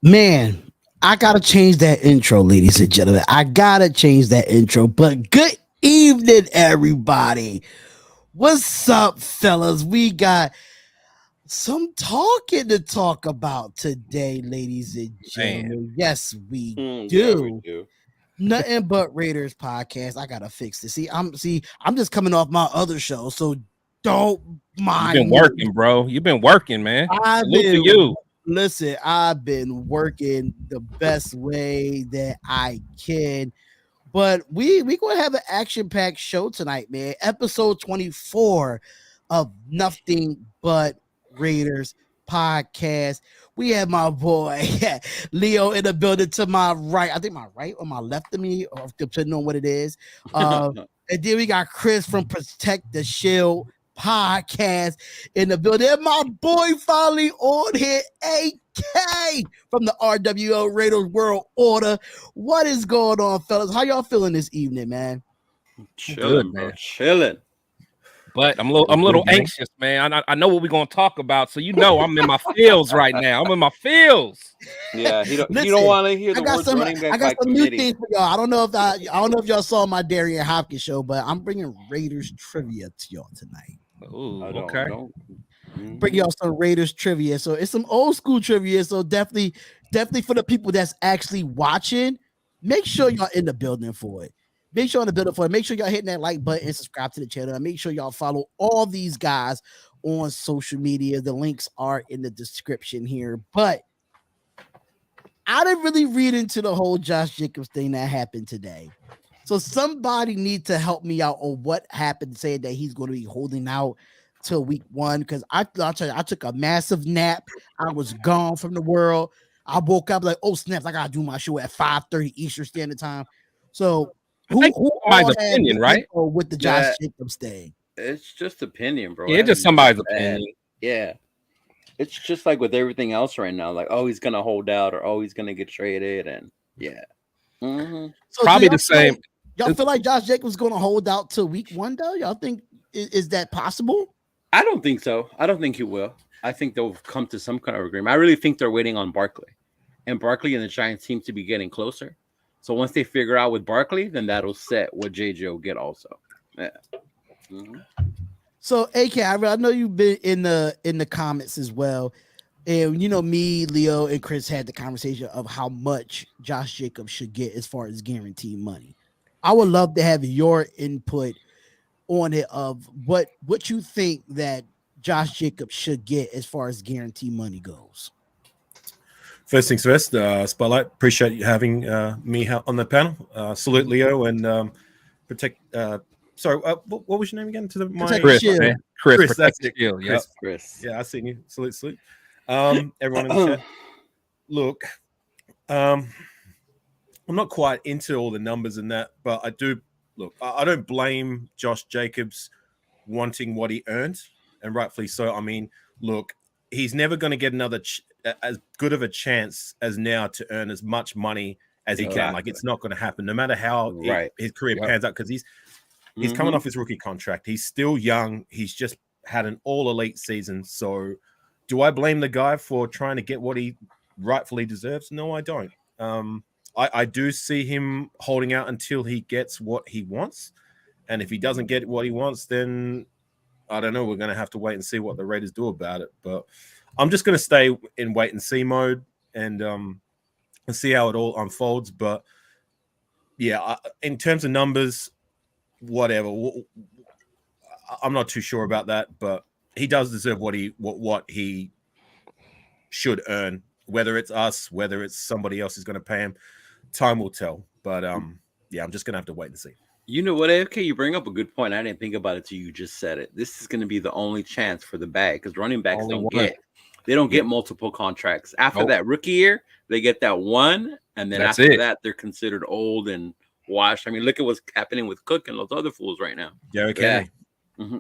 Man, I gotta change that intro, ladies and gentlemen. I gotta change that intro. But good evening, everybody. What's up, fellas? We got some talking to talk about today, ladies and Man, gentlemen. Yes, we Yeah, we do. do. Nothing but Raiders podcast. I gotta fix this. I'm just coming off my other show, so don't you've mind been me. working, bro. You've been working, man. I've Salute to been you. listen, I've been working the best way that I can. But we gonna have an action-packed show tonight, man. Episode 24 of Nothing But Raiders podcast. We have my boy Leo in the building to my right. I think my right or my left of me, or depending on what it is. And then we got Chris from Protect the Shield podcast in the building. And my boy finally on here, AK from the RWO Raiders World Order. What is going on, fellas? How y'all feeling this evening, man? Chilling, Good, bro. man. Chilling. But I'm a little Good, man. anxious, man. I know what we're gonna talk about, so I'm in my feels right now. I'm in my feels. Yeah, he don't Listen, want to hear I the got words some. running back I got by some new committee. things for y'all. I don't know if y'all saw my Darian Hopkins show, but I'm bringing Raiders trivia to y'all tonight. Ooh, I don't, okay. Bring y'all some Raiders trivia. So it's some old school trivia. So definitely for the people that's actually watching, make sure y'all in the building for it. Make sure in the building for it. Make sure y'all hitting that like button and subscribe to the channel. And make sure y'all follow all these guys on social media. The links are in the description here. But I didn't really read into the whole Josh Jacobs thing that happened today. So somebody needs to help me out on what happened, saying that he's going to be holding out till week one. Because I'll tell you, I took a massive nap. I was gone from the world. I woke up like, oh snaps, I gotta do my show at 5:30 Eastern Standard Time. So I think who somebody's all had opinion, the right? info with the Josh Yeah. Jacobs thing? It's just opinion, bro. Yeah, It just hasn't somebody's been bad. opinion. Yeah. It's just like with everything else right now. Like, oh, he's gonna hold out, or oh, he's gonna get traded, and yeah. So Probably do the same. y'all feel like Josh Jacobs is going to hold out till week one, though? Y'all think is that possible? I don't think so. I don't think he will. I think they'll come to some kind of agreement. I really think they're waiting on Barkley, and Barkley and the Giants seem to be getting closer. So once they figure out with Barkley, then that'll set what JJ will get also. Yeah. So AK, I know you've been in the comments as well. And you know, me, Leo, and Chris had the conversation of how much Josh Jacobs should get as far as guaranteed money. I would love to have your input on it of what you think that Josh Jacobs should get as far as guaranteed money goes. First things first, Spotlight. Appreciate you having me on the panel. Salute Leo and protect. Sorry, what was your name again? To Protect Chris, Shield. man. Chris, Chris, protect that's the it. shield. Yep. Chris. Yeah, I seen you. Salute. Everyone in the chat. Look, I'm not quite into all the numbers and that, but I do look. I don't blame Josh Jacobs wanting what he earned, and rightfully so. I mean, look, he's never going to get another as good of a chance as now to earn as much money as he can. Like, it's not going to happen, no matter how his career pans out, because he's coming off his rookie contract. He's still young. He's just had an all-elite season. So do I blame the guy for trying to get what he rightfully deserves? No, I don't. I do see him holding out until he gets what he wants. And if he doesn't get what he wants, then I don't know. We're going to have to wait and see what the Raiders do about it. But I'm just going to stay in wait and see mode and see how it all unfolds. But yeah, in terms of numbers, whatever. I'm not too sure about that, but he does deserve what he should earn. Whether it's us, whether it's somebody else is going to pay him, time will tell. But yeah, I'm just going to have to wait and see. You know what, AFK? You bring up a good point. I didn't think about it till you just said it. This is going to be the only chance for the bag because running backs don't get multiple contracts. After that rookie year, they get that one, and then after that, they're considered old and washed. I mean, look at what's happening with Cook and those other fools right now.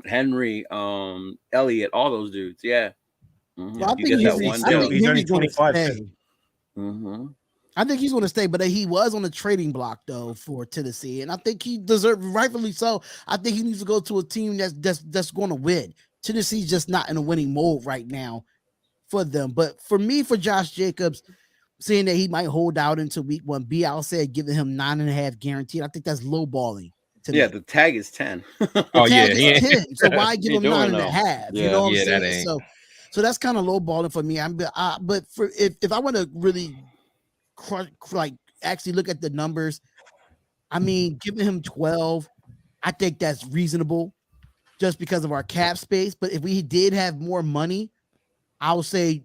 Henry, Elliott, all those dudes. Yeah. Well, I think he's only 25. I think he's going to stay, but he was on the trading block though for Tennessee, and I think he deserved, rightfully so. I think he needs to go to a team that's going to win. Tennessee's just not in a winning mode right now for them. But for me, for Josh Jacobs, saying that he might hold out until week 1. B, I'll say giving him 9.5 guaranteed. I think that's lowballing. Yeah, the tag is 10. Oh yeah, tag is 10. So why give him 9.5? You know what I'm saying? So that's kind of lowballing for me. But for if I want to really like actually look at the numbers, I mean, giving him 12, I think that's reasonable just because of our cap space. But if we did have more money, I would say,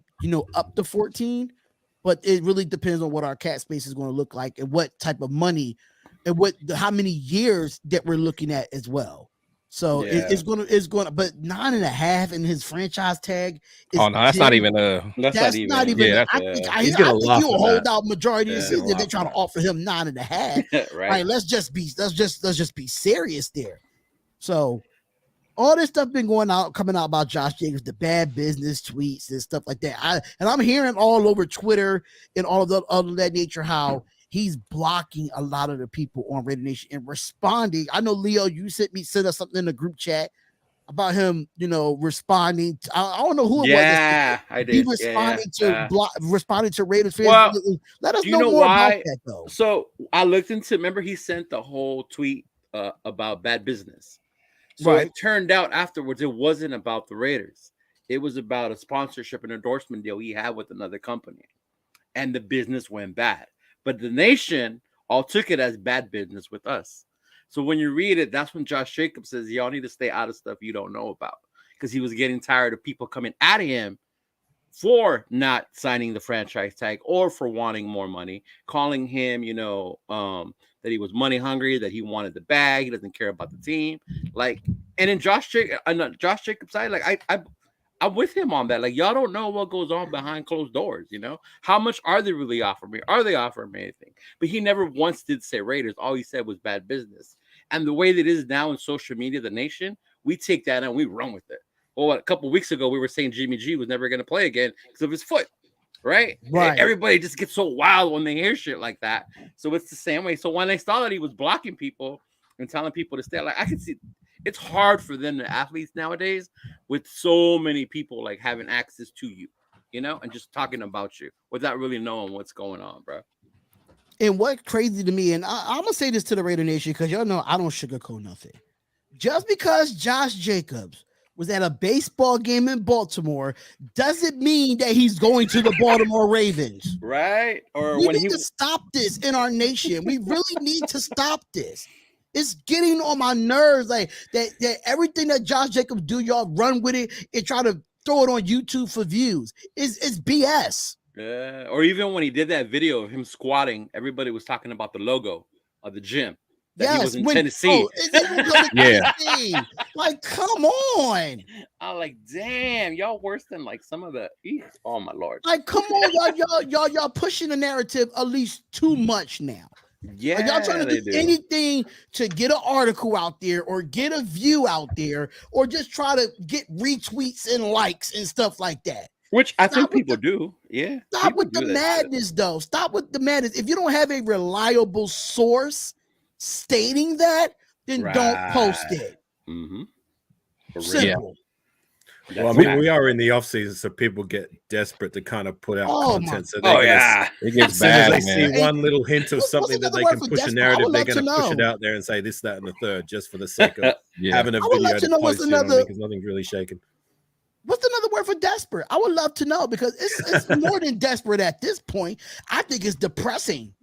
up to 14. But it really depends on what our cap space is going to look like and what type of money and how many years that we're looking at as well. So it's going to, but 9.5 in his franchise tag. Oh no, that's 10. Not even. That's not even. Yeah, I think you'll hold out majority of the season if they're trying to offer him 9.5. Right. Let's just be serious there. So all this stuff been coming out about Josh Jacobs, the bad business tweets and stuff like that. I'm hearing all over Twitter and all of that nature how he's blocking a lot of the people on Raider Nation and responding. I know, Leo, you sent us something in the group chat about him, responding. I don't know who it was. Yeah, I did. He responding to Raiders fans. Well, let us know more about that, though. So I looked into. Remember, he sent the whole tweet about bad business. So it turned out afterwards, it wasn't about the Raiders. It was about a sponsorship and endorsement deal he had with another company, and the business went bad. But the nation all took it as bad business with us. So when you read it, that's when Josh Jacobs says, y'all need to stay out of stuff you don't know about. Because he was getting tired of people coming at him for not signing the franchise tag or for wanting more money, calling him, that he was money hungry, that he wanted the bag, he doesn't care about the team. And in Josh Jacobs' side, I'm with him on that. Y'all don't know what goes on behind closed doors, How much are they really offering me? Are they offering me anything? But he never once did say Raiders. All he said was bad business. And the way that it is now in social media, the nation, we take that and we run with it. Well, a couple of weeks ago, we were saying Jimmy G was never going to play again because of his foot, right? Everybody just gets so wild when they hear shit like that. So it's the same way. So when they saw that he was blocking people and telling people to stay, I can see it's hard for them, the athletes nowadays, with so many people having access to you, and just talking about you without really knowing what's going on, bro. And what's crazy to me, and I'm gonna say this to the Raider Nation because y'all know I don't sugarcoat nothing. Just because Josh Jacobs was at a baseball game in Baltimore doesn't mean that he's going to the Baltimore Ravens, right? Or we need to stop this in our nation. We really need to stop this. It's getting on my nerves, that everything that Josh Jacobs do, y'all run with it and try to throw it on YouTube for views. It's BS. Yeah, or even when he did that video of him squatting, everybody was talking about the logo of the gym. He was in Tennessee. Tennessee. Come on. I'm damn, y'all worse than some of the. Oh my Lord. Come on, y'all pushing the narrative at least too much now. Yeah, y'all trying to do anything to get an article out there or get a view out there or just try to get retweets and likes and stuff like that. Which I think people do. Yeah. Stop with the madness, though. Stop with the madness. If you don't have a reliable source stating that, then don't post it. Mm-hmm. Simple. Well, I mean, we are in the off season, so people get desperate to kind of put out content. So it gets bad. As soon as they see one little hint of something that they can push a narrative, they're going to push it out there and say this, that, and the third, just for the sake of having a video to post because nothing's really shaking. What's another word for desperate? I would love to know because it's more than desperate at this point. I think it's depressing.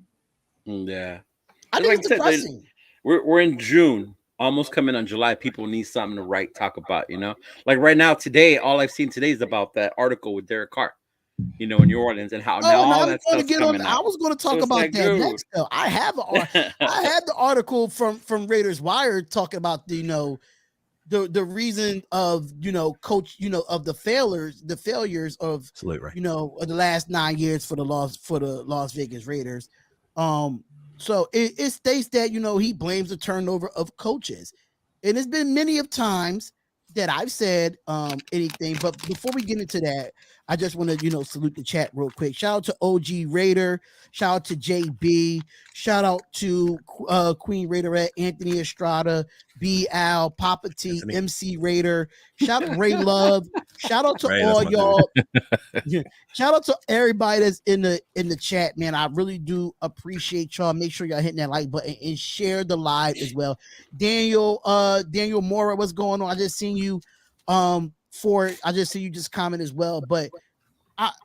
Yeah, I think it's depressing. We're in June. Almost coming on July, people need something to talk about, right now, today, all I've seen today is about that article with Derek Carr, in New Orleans and how now all that stuff's coming out. I was going to talk about that next. Though. I have the article from Raiders Wire talking about the reason of coach of the failures of of the last 9 years for the Las Vegas Raiders. So it states that, he blames the turnover of coaches. And it's been many of times that I've said anything. But before we get into that, I just want to, salute the chat real quick. Shout out to OG Raider. Shout out to JB. Shout out to Queen Raiderette, Anthony Estrada, B. Al, Papa T, Anthony. MC Raider. Shout out Ray Love. Shout out to Ray, all that's my y'all. Shout out to everybody that's in the chat, man. I really do appreciate y'all. Make sure y'all hitting that like button and share the live as well. Daniel Mora, what's going on? I just seen you just comment as well. But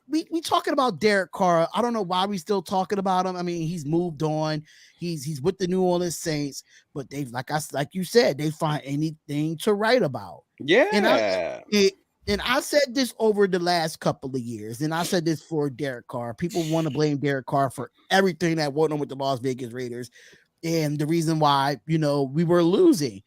we talking about Derek Carr. I don't know why we still talking about him. I mean, he's moved on. He's with the New Orleans Saints, but they've like you said, they find anything to write about. Yeah. And I said this over the last couple of years, and I said this for Derek Carr. People want to blame Derek Carr for everything that went on with the Las Vegas Raiders, and the reason why we were losing.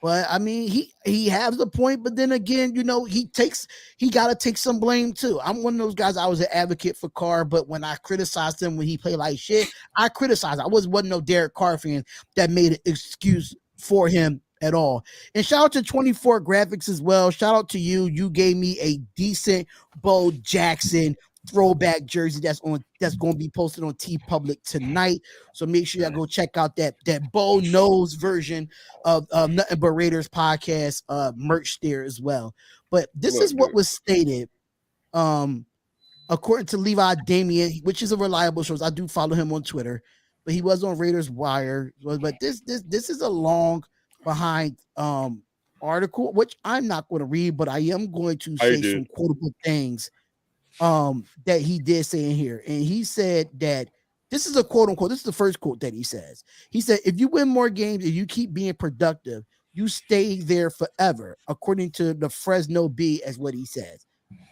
But I mean, he has a point, but then again, he got to take some blame too. I'm one of those guys. I was an advocate for Carr, but when I criticized him when he played like shit, I criticized. I wasn't no Derek Carr fan that made an excuse for him at all. And shout out to 24 Graphics as well. Shout out to you. You gave me a decent Bo Jackson throwback jersey that's going to be posted on TeePublic tonight. So make sure y'all go check out that Bo knows version of Nothing But Raiders podcast merch there as well. But this is what was stated. According to Levi Damien, which is a reliable source. I do follow him on Twitter, but he was on Raiders Wire. But this is a long behind article, which I'm not going to read, but I am going to say some quotable things that he did say in here. And he said that this is a quote unquote, this is the first quote that he says. He said, if you win more games and you keep being productive, you stay there forever, according to the Fresno Bee, as what he says.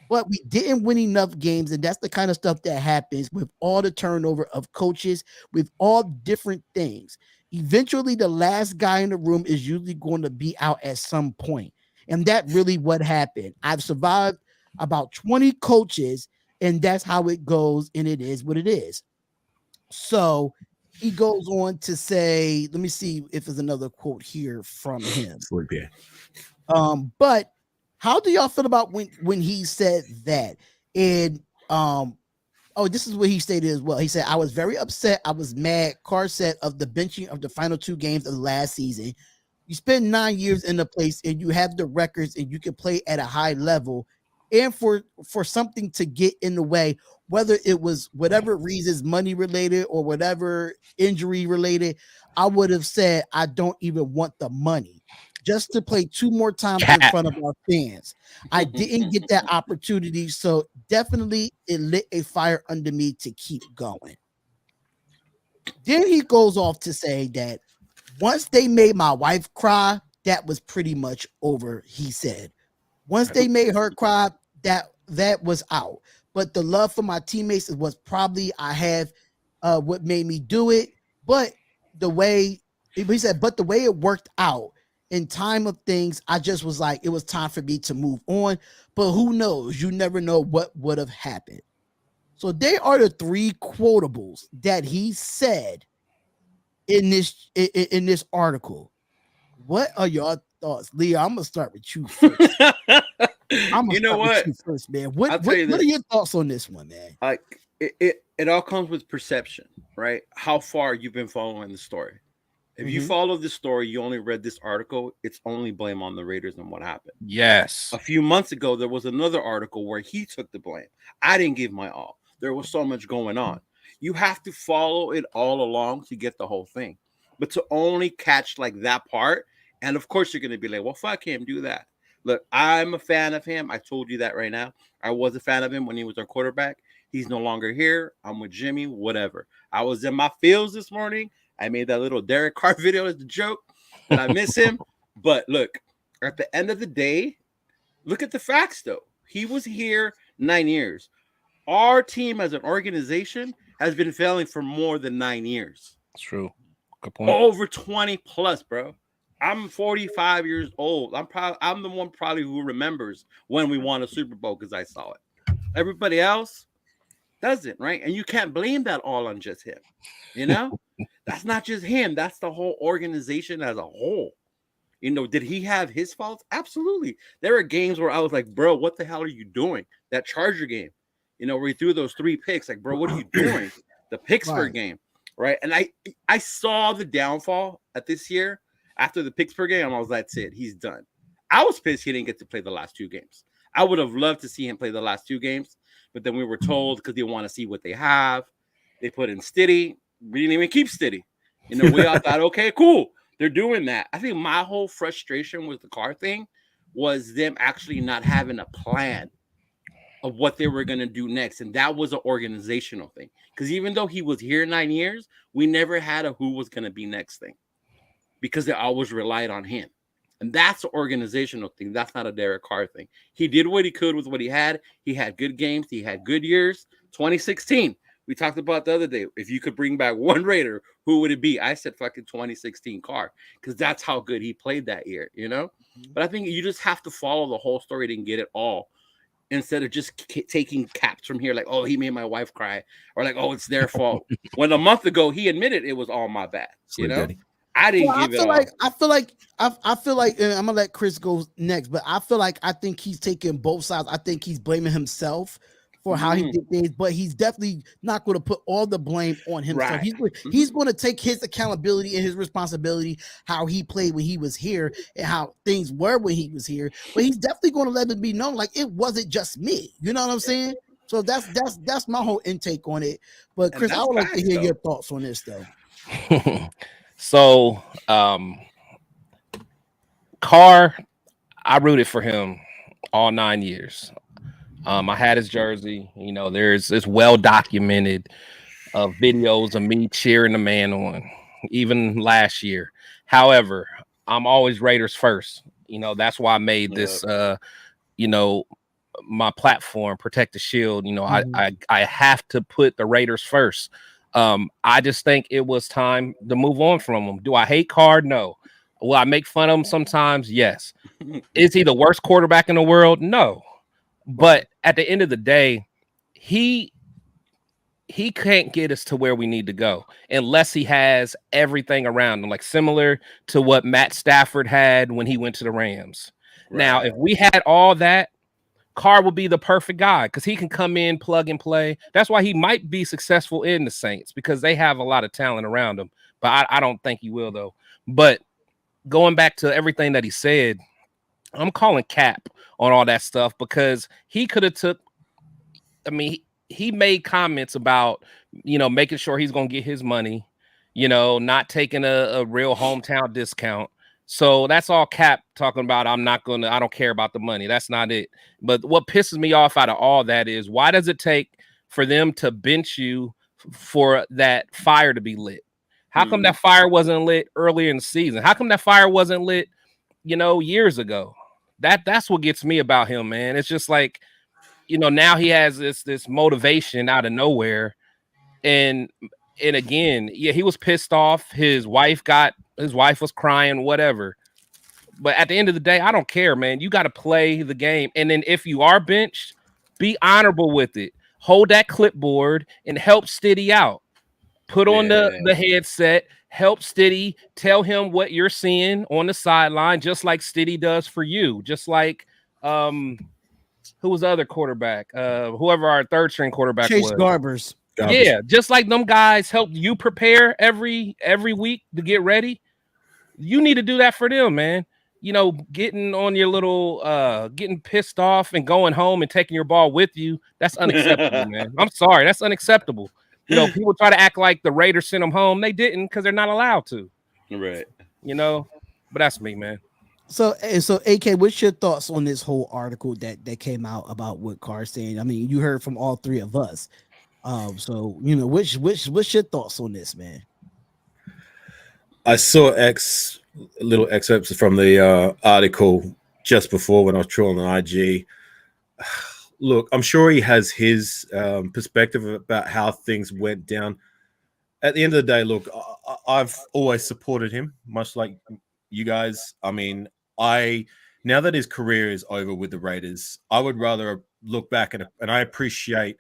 But we didn't win enough games, and that's the kind of stuff that happens with all the turnover of coaches, with all different things. Eventually, the last guy in the room is usually going to be out at some point. And that really what happened. I've survived about 20 coaches, and that's how it goes, and it is what it is. So he goes on to say, let me see if there's another quote here from him. But how do y'all feel about when he said that? And this is what he stated as well. He said, I was very upset. I was mad. Carr said of the benching of the final 2 games of the last season. You spend 9 years in the place and you have the records and you can play at a high level. And for something to get in the way, whether it was whatever reasons, money related or whatever injury related, I would have said, I don't even want the money. Just to play 2 more times in front of our fans. I didn't get that opportunity, so definitely it lit a fire under me to keep going. Then he goes off to say that once they made my wife cry, that was pretty much over, he said. Once they made her cry, that was out. But the love for my teammates was probably I have what made me do it. But the way it worked out in time of things, I just was like, it was time for me to move on. But who knows? You never know what would have happened. So they are the 3 quotables that he said in this article. What are your thoughts, Leah? I'm gonna start with you first. You know what? You first, man. What are your thoughts on this one, man? Like it all comes with perception, right? How far you've been following the story. If you follow the story, you only read this article, it's only blame on the Raiders and what happened. Yes. A few months ago, there was another article where he took the blame. I didn't give my all. There was so much going on. You have to follow it all along to get the whole thing. But to only catch like that part, and of course you're going to be like, well, fuck him, do that. Look, I'm a fan of him. I told you that right now. I was a fan of him when he was our quarterback. He's no longer here. I'm with Jimmy, whatever. I was in my fields this morning. I made that little Derek Carr video as a joke that I miss him. But look, at the end of the day, look at the facts, though. He was here 9 years. Our team as an organization has been failing for more than 9 years. That's true. Good point. Over 20 plus, bro. I'm 45 years old. I'm the one probably who remembers when we won a Super Bowl because I saw it. Everybody else doesn't, right? And you can't blame that all on just him. You know? That's not just him. That's the whole organization as a whole. You know, did he have his faults? Absolutely. There are games where I was like, bro, what the hell are you doing? That Charger game, you know, where he threw those 3 picks. Like, bro, what are you doing? The Pittsburgh game, right? And I saw the downfall at this year after the Pittsburgh game. I was like, that's it. He's done. I was pissed he didn't get to play the last 2 games. I would have loved to see him play the last 2 games, but then we were told because they want to see what they have. They put in Stiddy. We didn't even keep Stiddy. You know, we all thought, okay, cool. They're doing that. I think my whole frustration with the Carr thing was them actually not having a plan of what they were going to do next. And that was an organizational thing. Because even though he was here 9 years, we never had a who was going to be next thing because they always relied on him. And that's an organizational thing. That's not a Derek Carr thing. He did what he could with what he had. He had good games. He had good years. 2016. We talked about the other day. If you could bring back one Raider, who would it be? I said fucking 2016 Carr, because that's how good he played that year, you know? But I think you just have to follow the whole story to get it all instead of just taking caps from here like, oh, he made my wife cry, or like, oh, it's their fault. When a month ago he admitted it was all my bad, you know? I didn't give it all. I feel like, and I'm gonna let Chris go next, but I think he's taking both sides. I think he's blaming himself for how he did things, but he's definitely not going to put all the blame on himself. Right. He's going to take his accountability and his responsibility, how he played when he was here and how things were when he was here. But he's definitely going to let it be known, like, it wasn't just me. You know what I'm saying? So that's my whole intake on it. But Chris, I would like to hear your thoughts on this, though. So, Carr, I rooted for him all 9 years. I had his jersey. You know, it's well documented videos of me cheering the man on, even last year. However, I'm always Raiders first. You know, that's why I made this, you know, my platform, Protect the Shield. You know, I have to put the Raiders first. I just think it was time to move on from him. Do I hate Carr? No. Will I make fun of him sometimes? Yes. Is he the worst quarterback in the world? No. But at the end of the day, he can't get us to where we need to go unless he has everything around him, like similar to what Matt Stafford had when he went to the Rams. Right. Now, if we had all that, Carr would be the perfect guy because he can come in, plug and play. That's why he might be successful in the Saints, because they have a lot of talent around him. But I don't think he will, though. But going back to everything that he said, I'm calling cap on all that stuff, because he could have took, I mean, he made comments about, you know, making sure he's going to get his money, you know, not taking a real hometown discount. So that's all cap talking about. I don't care about the money. That's not it. But what pisses me off out of all that is, why does it take for them to bench you for that fire to be lit? How come that fire wasn't lit earlier in the season? How come that fire wasn't lit, you know, years ago? That's what gets me about him, man. It's just like, you know, now he has this motivation out of nowhere. And again, yeah, he was pissed off. His wife was crying, whatever. But at the end of the day, I don't care, man. You got to play the game. And then if you are benched, be honorable with it. Hold that clipboard and help Stiddy out. Put on the headset, help Stiddy, tell him what you're seeing on the sideline, just like Stiddy does for you. Just like who was the other quarterback? Whoever our third string quarterback Chase was. Garbers. Yeah, just like them guys help you prepare every week to get ready. You need to do that for them, man. You know, getting on your little getting pissed off and going home and taking your ball with you, that's unacceptable, man. I'm sorry, that's unacceptable. You know, people try to act like the Raiders sent them home. They didn't, because they're not allowed to. Right. You know, but that's me, man. So AK, what's your thoughts on this whole article that came out about what Carr's saying? I mean, you heard from all three of us. So you know, what's your thoughts on this, man? I saw little excerpts from the article just before when I was trolling on IG. Look, I'm sure he has his perspective about how things went down. At the end of the day, look, I've always supported him, much like you guys. I mean, now that his career is over with the Raiders, I would rather look back and I appreciate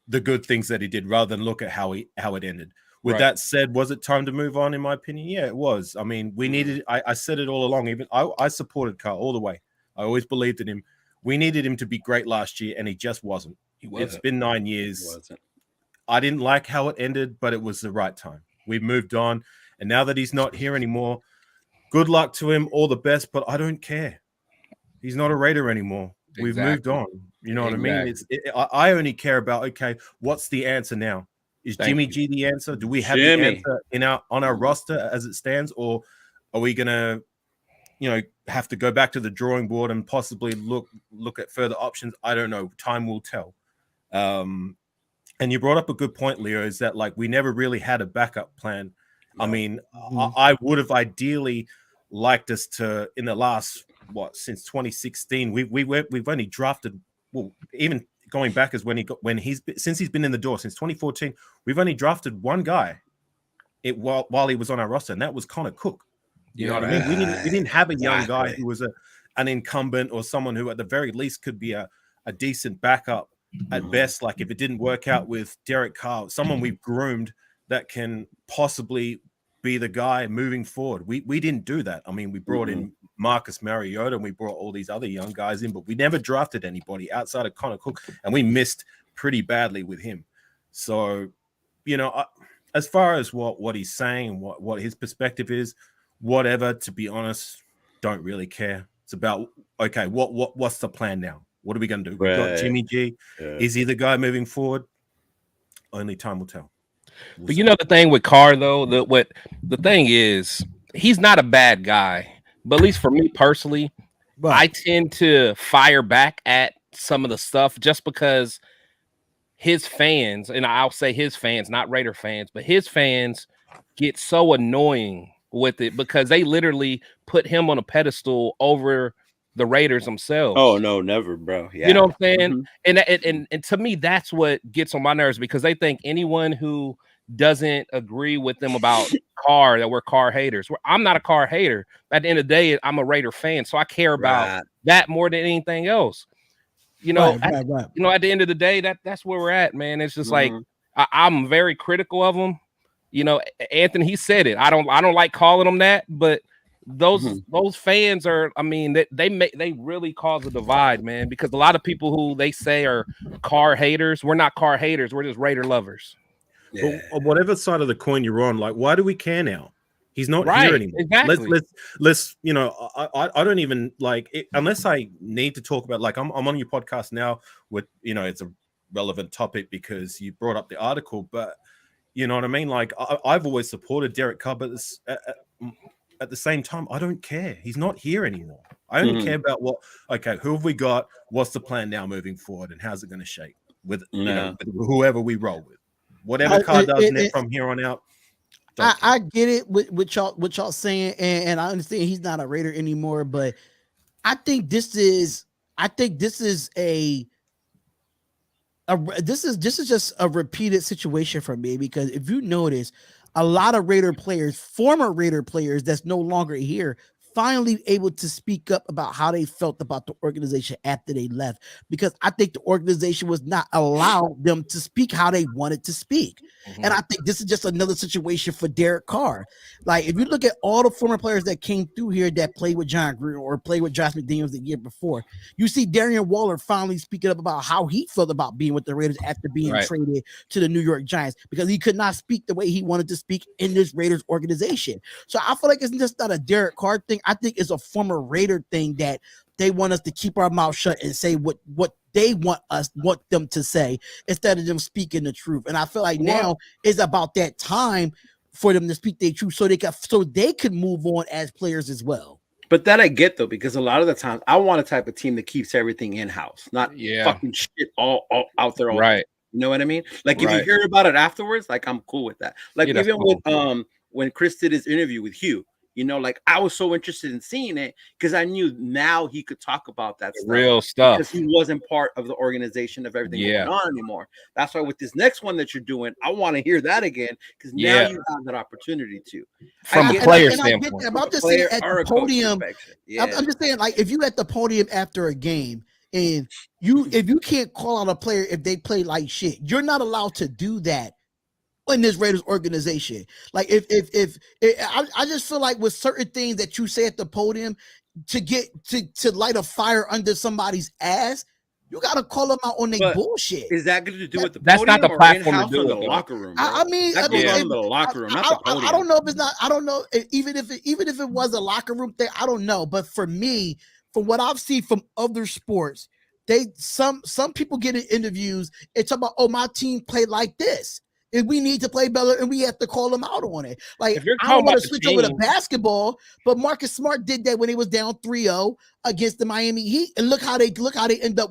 the good things that he did rather than look at how it ended. With that said, was it time to move on? In my opinion, yeah, it was. I mean, we needed. I said it all along. Even I supported Carr all the way. I always believed in him. We needed him to be great last year, and he just wasn't. It's been 9 years. I didn't like how it ended, but it was the right time. We moved on, and now that he's not here anymore, good luck to him. All the best, but I don't care. He's not a Raider anymore. We've moved on. You know what I mean? I only care about, okay, what's the answer now? Is Jimmy G the answer? Do we have the answer on our roster as it stands, or are we gonna, have to go back to the drawing board and possibly look at further options? I don't know. Time will tell. And you brought up a good point, Leo, is that like we never really had a backup plan. No. I mean, I would have ideally liked us to, in the last since 2016, we've only drafted, well, even going back as since he's been in the door since 2014, we've only drafted one guy while he was on our roster, and that was Connor Cook. You know what I mean? We didn't have a young guy who was an incumbent or someone who at the very least could be a decent backup at best. Like if it didn't work out with Derek Carr, someone we've groomed that can possibly be the guy moving forward. We didn't do that. I mean, we brought in Marcus Mariota and we brought all these other young guys in, but we never drafted anybody outside of Connor Cook, and we missed pretty badly with him. So, as far as what he's saying, what his perspective is, whatever, to be honest, don't really care. It's about, okay, what's the plan now? What are we going to do? We've got Jimmy G. Yeah. Is he the guy moving forward? Only time will tell. But the thing with Carr, though, the thing is, he's not a bad guy. But at least for me personally, I tend to fire back at some of the stuff just because his fans, and I'll say his fans, not Raider fans, but his fans get so annoying with it because they literally put him on a pedestal over the Raiders themselves. Oh no, never, bro. Yeah. You know what I'm saying? And to me, that's what gets on my nerves because they think anyone who doesn't agree with them about Carr, that we're Carr haters. I'm not a Carr hater. At the end of the day, I'm a Raider fan, so I care about that more than anything else. At the end of the day, that's where we're at, man. It's just like I'm very critical of them. Anthony, he said it. I don't like calling them that, but those fans are, I mean, they really cause a divide, man, because a lot of people who they say are Carr haters, we're not Carr haters, we're just Raider lovers. Yeah. But whatever side of the coin you're on, like, why do we care now? He's not here anymore. Exactly. Let's I don't even like it, unless I need to talk about, like, I'm on your podcast now with, it's a relevant topic because you brought up the article, but you know what I mean? Like, I've always supported Derek Carr, but at the same time, I don't care. He's not here anymore. I only care about who have we got? What's the plan now moving forward? And how's it going to shake with, with whoever we roll with? Whatever Carr does from here on out. I get it with y'all saying, and I understand he's not a Raider anymore, but I think this is just a repeated situation for me, because if you notice, a lot of Raider players, former Raider players that's no longer here, finally able to speak up about how they felt about the organization after they left, because I think the organization was not allowing them to speak how they wanted to speak. And I think this is just another situation for Derek Carr. Like, if you look at all the former players that came through here that played with John Gruden or played with Josh McDaniels the year before, you see Darren Waller finally speaking up about how he felt about being with the Raiders after being traded to the New York Giants, because he could not speak the way he wanted to speak in this Raiders organization. So I feel like it's just not a Derek Carr thing. I think it's a former Raider thing that they want us to keep our mouth shut and say what they want them to say instead of them speaking the truth. And I feel like now is about that time for them to speak their truth so they could move on as players as well. But that I get, though, because a lot of the times I want a type of team that keeps everything in house, not fucking shit all out there. You know what I mean? Like, if you hear about it afterwards, like, I'm cool with that. Like, even with when Chris did his interview with Hugh, like, I was so interested in seeing it because I knew now he could talk about that real stuff, because he wasn't part of the organization of everything going on anymore. That's why with this next one that you're doing, I want to hear that again, because now you have that opportunity to. From a player standpoint. I'm just saying at the podium. I'm just saying, like, if you at the podium after a game and if you can't call out a player if they play like shit, you're not allowed to do that in this Raiders organization. Like I just feel like with certain things that you say at the podium to light a fire under somebody's ass, you gotta call them out on their bullshit. Is that going to do with the that's podium not the or platform in-house to do in the it, locker room? I mean, that goes on in the locker room, not the podium. I don't know if it's not. I don't know even if it was a locker room thing. I don't know, but for me, from what I've seen from other sports, some people get in interviews and talk about, oh, my team played like this. And we need to play better, and we have to call them out on it. Like, I don't want to switch over to basketball, but Marcus Smart did that when he was down 3-0 against the Miami Heat, and look how they end up,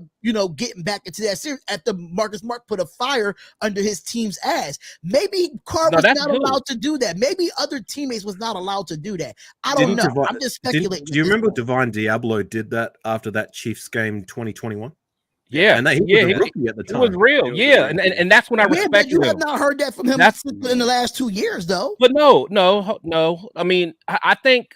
getting back into that series after Marcus Smart put a fire under his team's ass. Maybe Carr was not allowed to do that. Maybe other teammates was not allowed to do that. I don't know. I'm just speculating. Do you remember Divine Diablo did that after that Chiefs game 2021? Yeah, and he was a rookie at the time. It was real, and that's when I respect but you him. have not heard that from him in the last 2 years, though. But no. I mean, I think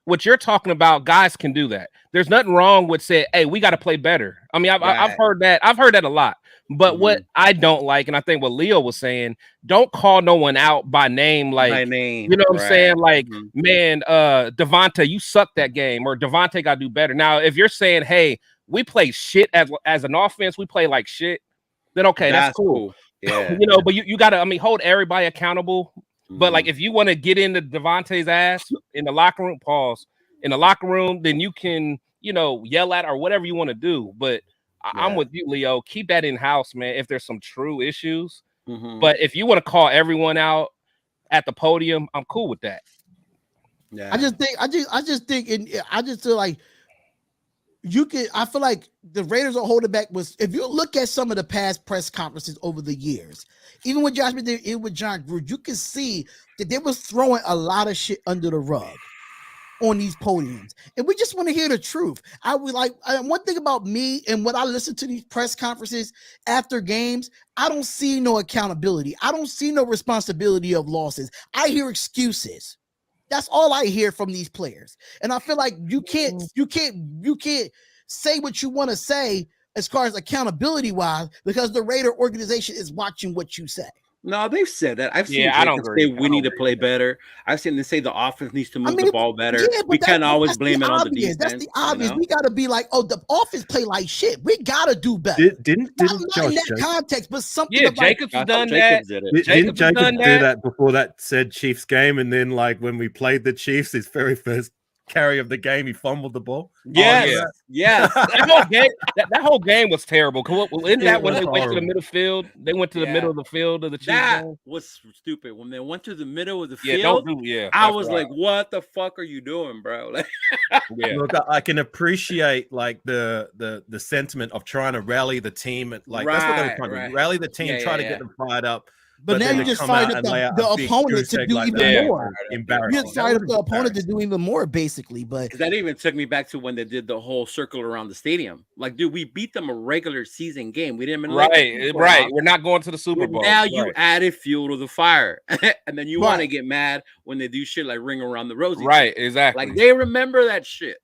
what you're talking about, guys can do that. There's nothing wrong with saying, "Hey, we got to play better." I mean, I've heard that. I've heard that a lot. But what I don't like, and I think what Leo was saying, don't call no one out by name, like you know what I'm saying, like man, Devontae, you sucked that game, or Devontae got to do better. Now, if you're saying, hey, we play shit as an offense, we play like shit, then okay, that's cool. Yeah, but you gotta, I mean, hold everybody accountable. But like, if you want to get into Devontae's ass in the locker room, in the locker room, then you can, yell at or whatever you want to do. But I'm with you, Leo. Keep that in house, man. If there's some true issues, but if you want to call everyone out at the podium, I'm cool with that. Yeah, I just feel like. I feel like the Raiders are holding back. If you look at some of the past press conferences over the years, even with Josh McDaniels, even with John Gruden, you can see that they was throwing a lot of shit under the rug on these podiums. And we just want to hear the truth. One thing about me and what I listen to these press conferences after games, I don't see no accountability. I don't see no responsibility of losses. I hear excuses. That's all I hear from these players. And I feel like you can't say what you want to say as far as accountability wise, because the Raider organization is watching what you say. No, they've said that. I've seen Jacobs say we need to play better. I've seen them say the offense needs to move the ball better. Yeah, we can't always blame it on the defense. That's the obvious. We got to be like, oh, the offense play like shit. We got to do better. Didn't not in that context, but something. Yeah, Jacobs has done that. Didn't Jacobs do that before that said Chiefs game? And then, like, when we played the Chiefs, his very first carry of the game, he fumbled the ball. Yeah. That whole game was terrible. Isn't that when they went to the middle field? They went to the middle of the field of the Chiefs. That was stupid. When they went to the middle of the field, I was like, "What the fuck are you doing, bro?" Like, Look, I can appreciate like the sentiment of trying to rally the team. That's what they were trying to do. Rally the team, try to get them fired up. But now you just fired up the opponent to do even more. You just fired up the opponent to do even more, basically. But that even took me back to when they did the whole circle around the stadium. Like, dude, we beat them a regular season game. We didn't right. We're not going to the Super Bowl. Now you added fuel to the fire, and then you want to get mad when they do shit like Ring Around the Rosie. Right, exactly. Like they remember that shit,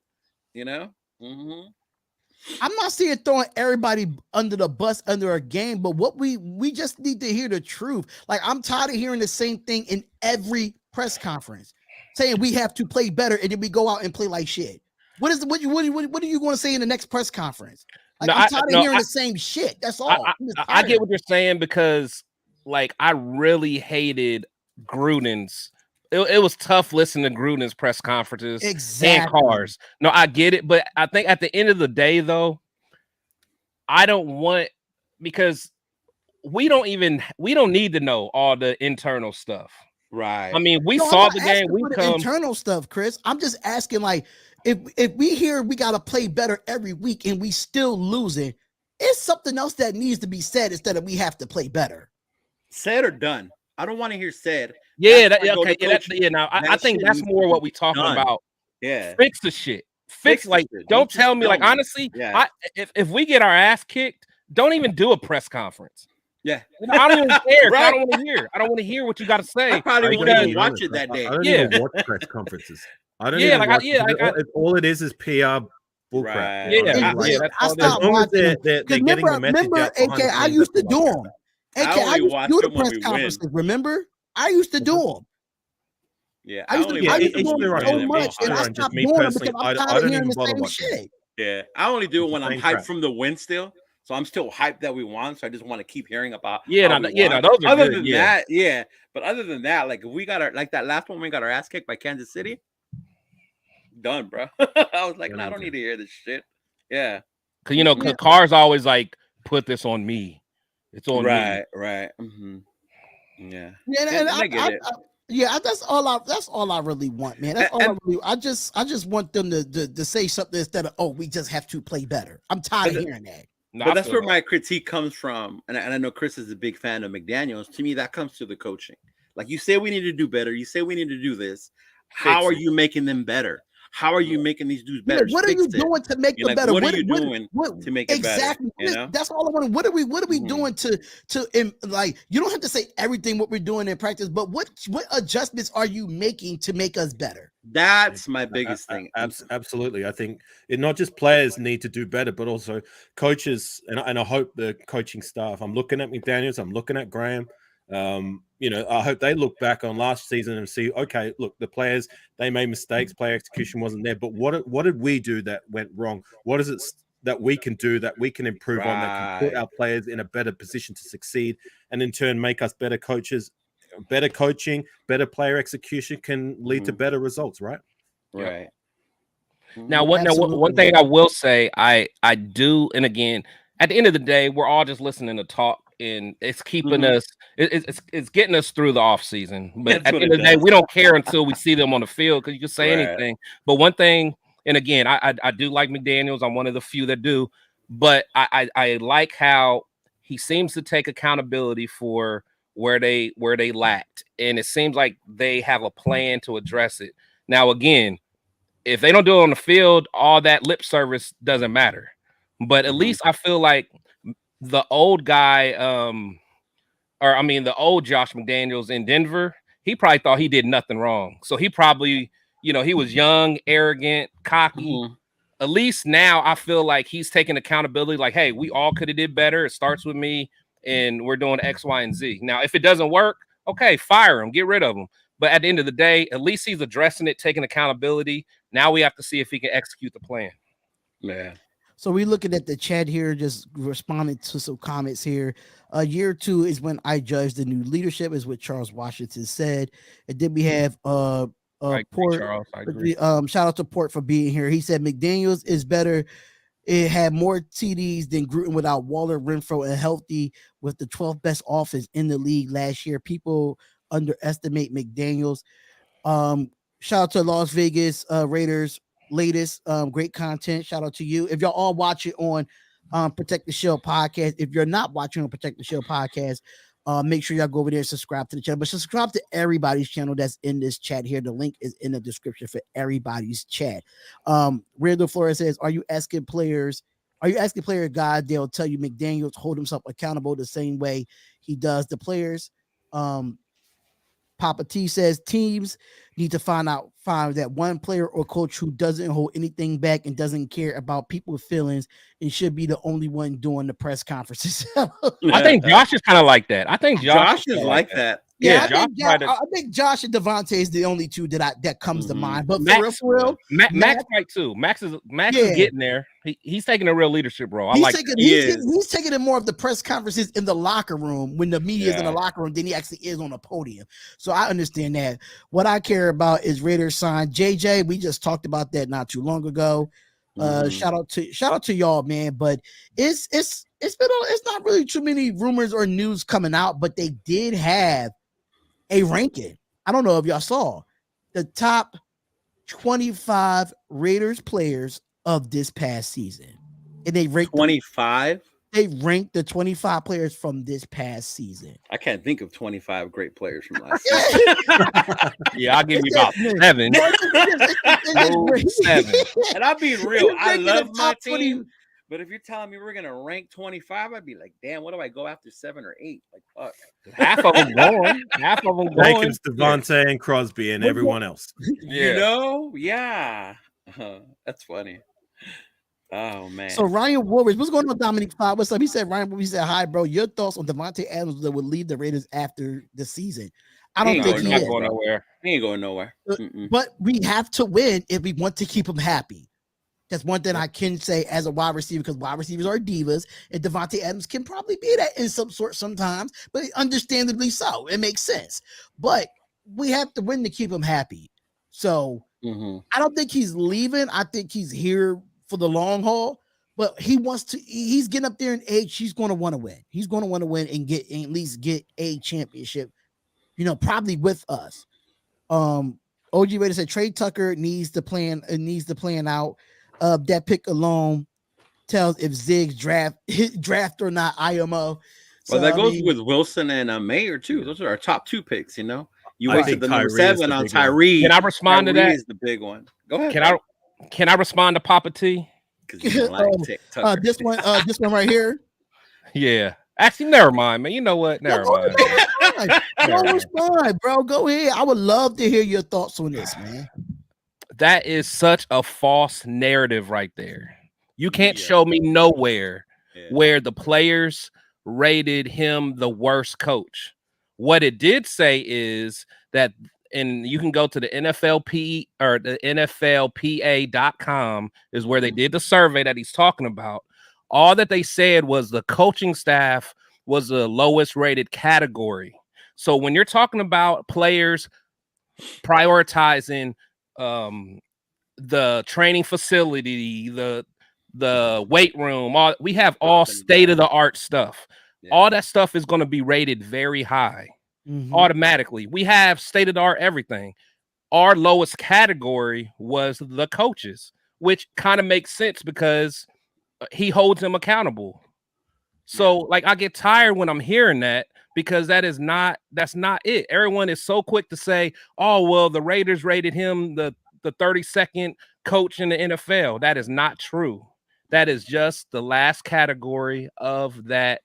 I'm not saying throwing everybody under the bus under a game, but what we just need to hear the truth. Like, I'm tired of hearing the same thing in every press conference, saying we have to play better, and then we go out and play like shit. What are you going to say in the next press conference? Like, I'm tired of hearing the same shit. That's all. I get what you're saying, because like I really hated Gruden's. It was tough listening to Gruden's press conferences and Carr's. No, I get it, but I think at the end of the day, though, I don't want, because we don't need to know all the internal stuff. Right. I mean, we saw the game. We come internal stuff, Chris. I'm just asking, like, if we hear we got to play better every week and we still losing, it's something else that needs to be said instead of we have to play better. Said or done. I don't want to hear said. Yeah, now I think that's more what we talking about. Yeah, fix the shit. Fix like, don't tell me, like, honestly, if we get our ass kicked, don't even do a press conference. Yeah, I don't even care. Right. I don't want to hear. I don't want to hear what you got to say. I probably wouldn't even watch it that day. I don't even watch press conferences. I don't. Yeah, all it is PR bullcrap. Right. I stopped watching. Remember, AK, I used to do them. I used to do the press conferences. Remember, I used to do them. Yeah, I used to do them so much, and I stopped doing them because I'm tired of hearing the same shit. Yeah, I only do it when I'm hyped from the win still. So I'm still hyped that we won. So I just want to keep hearing about those are other good, than that, yeah. But other than that, like if we got that last one, we got our ass kicked by Kansas City. Done, bro. I was like, I don't need to hear this shit. Yeah, because Carr's always like, put this on me. It's on me. Right. Mm-hmm. Yeah. And I get it. That's all I really want, man. That's all I really. I just want them to say something instead of, we just have to play better. I'm tired of hearing that. But that's where my critique comes from, and I know Chris is a big fan of McDaniels. To me, that comes to the coaching. Like you say, we need to do better. You say we need to do this. How are you making them better? How are you making these dudes better? What are you doing to make them better? What are you doing to make it better? Exactly. That's all I want. What are we doing to like? You don't have to say everything what we're doing in practice, but what adjustments are you making to make us better? That's my biggest thing. Absolutely. I think not just players need to do better, but also coaches, and I hope the coaching staff. I'm looking at McDaniels. I'm looking at Graham. I hope they look back on last season and see, okay, look, the players, they made mistakes, player execution wasn't there, but what did we do that went wrong? What is it that we can do, that we can improve on, that can put our players in a better position to succeed, and in turn make us better coaches? Better coaching, better player execution can lead to better results, right? Right. Now, one thing I will say, I do, and again, at the end of the day, we're all just listening to talk, and it's keeping us, it's getting us through the off season. But at the end of the day, we don't care until we see them on the field, because you can say anything. But one thing, and again, I do like McDaniels. I'm one of the few that do, but I like how he seems to take accountability for where they lacked, and it seems like they have a plan to address it. Now, again, if they don't do it on the field, all that lip service doesn't matter. But at least I feel like the old guy, the old Josh McDaniels in Denver, he probably thought he did nothing wrong. So he probably, he was young, arrogant, cocky. At least now I feel like he's taking accountability. Like, hey, we all could have did better. It starts with me, and we're doing X, Y, and Z. Now, if it doesn't work, okay, fire him, get rid of him. But at the end of the day, at least he's addressing it, taking accountability. Now we have to see if he can execute the plan. Yeah. So we're looking at the chat here, just responding to some comments here. Year 2 is when I judge the new leadership, is what Charles Washington said. And then we have Port. Charles, I agree. Shout out to Port for being here. He said McDaniels is better. It had more TDs than Gruden without Waller, Renfro, and healthy, with the 12th best offense in the league last year. People underestimate McDaniels. Shout out to Las Vegas Raiders. Latest great content. Shout out to you. If y'all all watch it on Protect the Shield podcast, if you're not watching on Protect the Shield podcast, make sure y'all go over there and subscribe to the channel. But subscribe to everybody's channel that's in this chat here. The link is in the description for everybody's chat. Randall Flores says, are you asking player God, they'll tell you McDaniels hold himself accountable the same way he does the players. Papa T says teams need to find that one player or coach who doesn't hold anything back and doesn't care about people's feelings and should be the only one doing the press conferences. I think Josh is kind of like that. I think Josh is like that. Yeah, I think Josh and Devontae is the only two that comes to mind. But Max right too. Max is getting there. He's taking a real leadership role. He's taking it more of the press conferences in the locker room when the media is in the locker room than he actually is on the podium. So I understand that. What I care about is Raiders sign JJ. We just talked about that not too long ago. Shout out to y'all, man. But it's not really too many rumors or news coming out, but they did have a ranking. I don't know if y'all saw the top 25 Raiders players of this past season, and they ranked 25. They ranked the 25 players from this past season. I can't think of 25 great players from last season. Yeah, I'll give you about 7. 7. And I'll be real. I love my team. But if you're telling me we're gonna rank 25, I'd be like, damn, what do I go after 7 or 8? Like, fuck. Half of them going. Jacobs, Devontae, and Crosby, and everyone else. Yeah. You know? Yeah. That's funny. Oh man. So Ryan Woolridge, what's going on, Dominic 5? What's up? He said, Ryan Woolridge said, hi, bro. Your thoughts on Devontae Adams that would leave the Raiders after the season? I don't think he not is. going nowhere. He ain't going nowhere. But we have to win if we want to keep him happy. That's one thing I can say as a wide receiver, because wide receivers are divas, and Devontae Adams can probably be that in some sort sometimes, but understandably so. It makes sense. But we have to win to keep him happy. So I don't think he's leaving. I think he's here for the long haul. But he's getting up there in age. He's going to want to win. He's going to want to win and at least get a championship, probably with us. OG Raider said Trey Tucker needs to plan out. That pick alone tells if Ziggs draft or not IMO. So, well, that goes with Wilson and Mayer too. Those are our top 2 picks. You wasted the number 7 on Tyree. Can I respond to that? Is the big one. Go ahead. Can I respond to Papa T? Like this one right here. Yeah. Actually, never mind, man. You know what? Never mind. Don't respond, bro. Go ahead. I would love to hear your thoughts on this, man. That is such a false narrative right there. You can't show me nowhere where the players rated him the worst coach. What it did say is that, and you can go to the NFLP or the NFLPA.com is where they did the survey that he's talking about. All that they said was the coaching staff was the lowest rated category. So when you're talking about players prioritizing the training facility, the weight room, we have all state-of-the-art stuff. All that stuff is going to be rated very high automatically. We have state-of-the-art everything. Our lowest category was the coaches, which kind of makes sense because he holds them accountable. So like I get tired when I'm hearing that, because that's not it. Everyone is so quick to say, oh, well, the Raiders rated him the 32nd coach in the NFL. That is not true. That is just the last category of that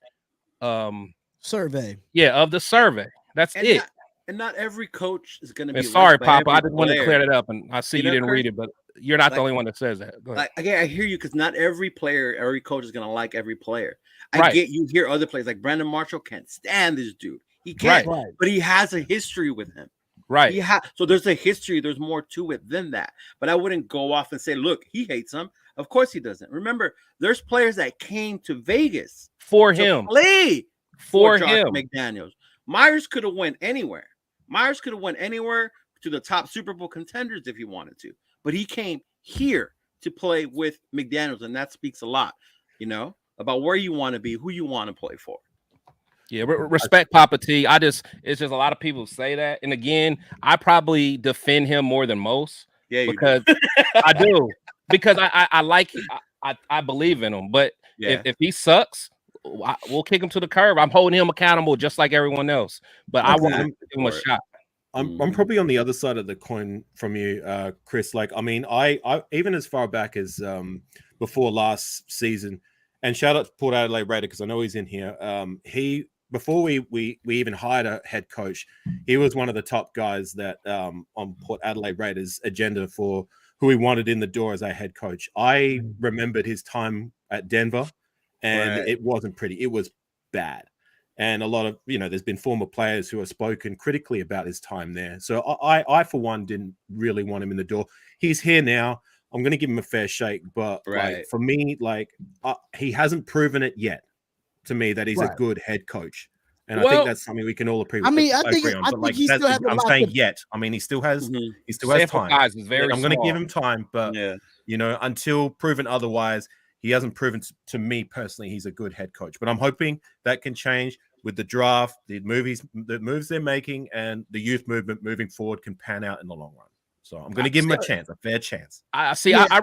survey. Yeah, of the survey. That's it. And not every coach is going to be. Sorry, Papa. I just wanted to clear that up, and I see you didn't read it, but you're not the only one that says that. Go ahead. I hear you, because not every coach is going to like every player. I get you hear other players like Brandon Marshall can't stand this dude. He can't, but he has a history with him. Right. So there's a history. There's more to it than that. But I wouldn't go off and say, look, he hates him. Of course he doesn't. Remember, there's players that came to Vegas for him. Play for Josh him. McDaniels. Myers could have went anywhere. Myers could have went anywhere to the top Super Bowl contenders if he wanted to. But he came here to play with McDaniels, and that speaks a lot, about where you want to be, who you want to play for. Yeah, respect Papa T. It's just a lot of people say that. And again, I probably defend him more than most. Yeah, because I do. Because I like him. I believe in him. But if he sucks, we'll kick him to the curb. I'm holding him accountable just like everyone else. But I want to give him a shot. I'm probably on the other side of the coin from you, Chris. Like, I mean, I even as far back as before last season, and shout out to Port Adelaide Raider, because I know he's in here. Before we even hired a head coach, he was one of the top guys that on Port Adelaide Raiders' agenda for who he wanted in the door as a head coach. I remembered his time at Denver, and it wasn't pretty. It was bad. And a lot of, there's been former players who have spoken critically about his time there. So I for one, didn't really want him in the door. He's here now. I'm going to give him a fair shake. But like, for me, he hasn't proven it yet to me that he's a good head coach. And I think that's something we can all agree on. I think he still has I'm saying yet. I mean, he still has time. Is very I'm going to give him time. But, until proven otherwise, he hasn't proven to me personally he's a good head coach. But I'm hoping that can change with the draft, the moves they're making, and the youth movement moving forward can pan out in the long run. So I'm going to give him a chance, a fair chance. I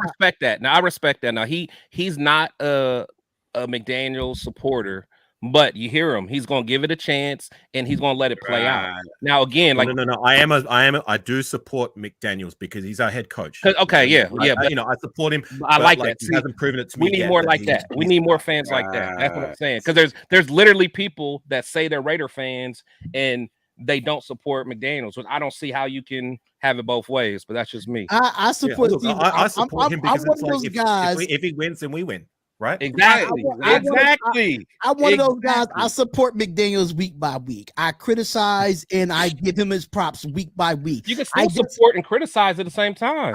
respect that. Now I respect that. Now he's not a McDaniels supporter, but you hear him. He's going to give it a chance, and he's going to let it play out. Now again, no. I do support McDaniels because he's our head coach. Okay, yeah. I support him. I like that. He hasn't proven it to me. We need more like that. We need more fans like that. That's what I'm saying. Because there's literally people that say they're Raider fans, and they don't support McDaniels. Which I don't see how you can have it both ways, but that's just me. I support. I support him because it's like if he wins, then we win. Right? Exactly. I'm one of those guys. I support McDaniels week by week. I criticize and I give him his props week by week. You can still support and criticize at the same time.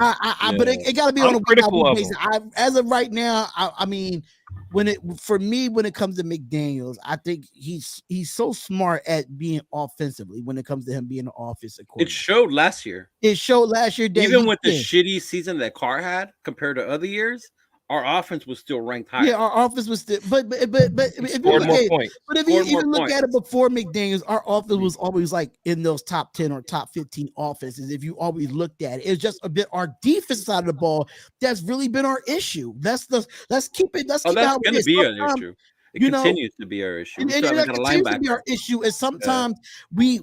But it got to be on a week by week basis. As of right now, I mean, when it comes to McDaniels, I think he's so smart at being offensively when it comes to him being an offensive coordinator. It showed last year. Even with the shitty season that Carr had compared to other years. Our offense was still ranked higher. Yeah, our offense was still, but if you even look at it before McDaniels, our offense was always like in those top 10 or top 15 offenses. If you always looked at it, it's just a bit our defense side of the ball that's really been our issue. Let's keep it. That's going to be an issue. It continues to be our issue. And it continues to be our issue. And sometimes we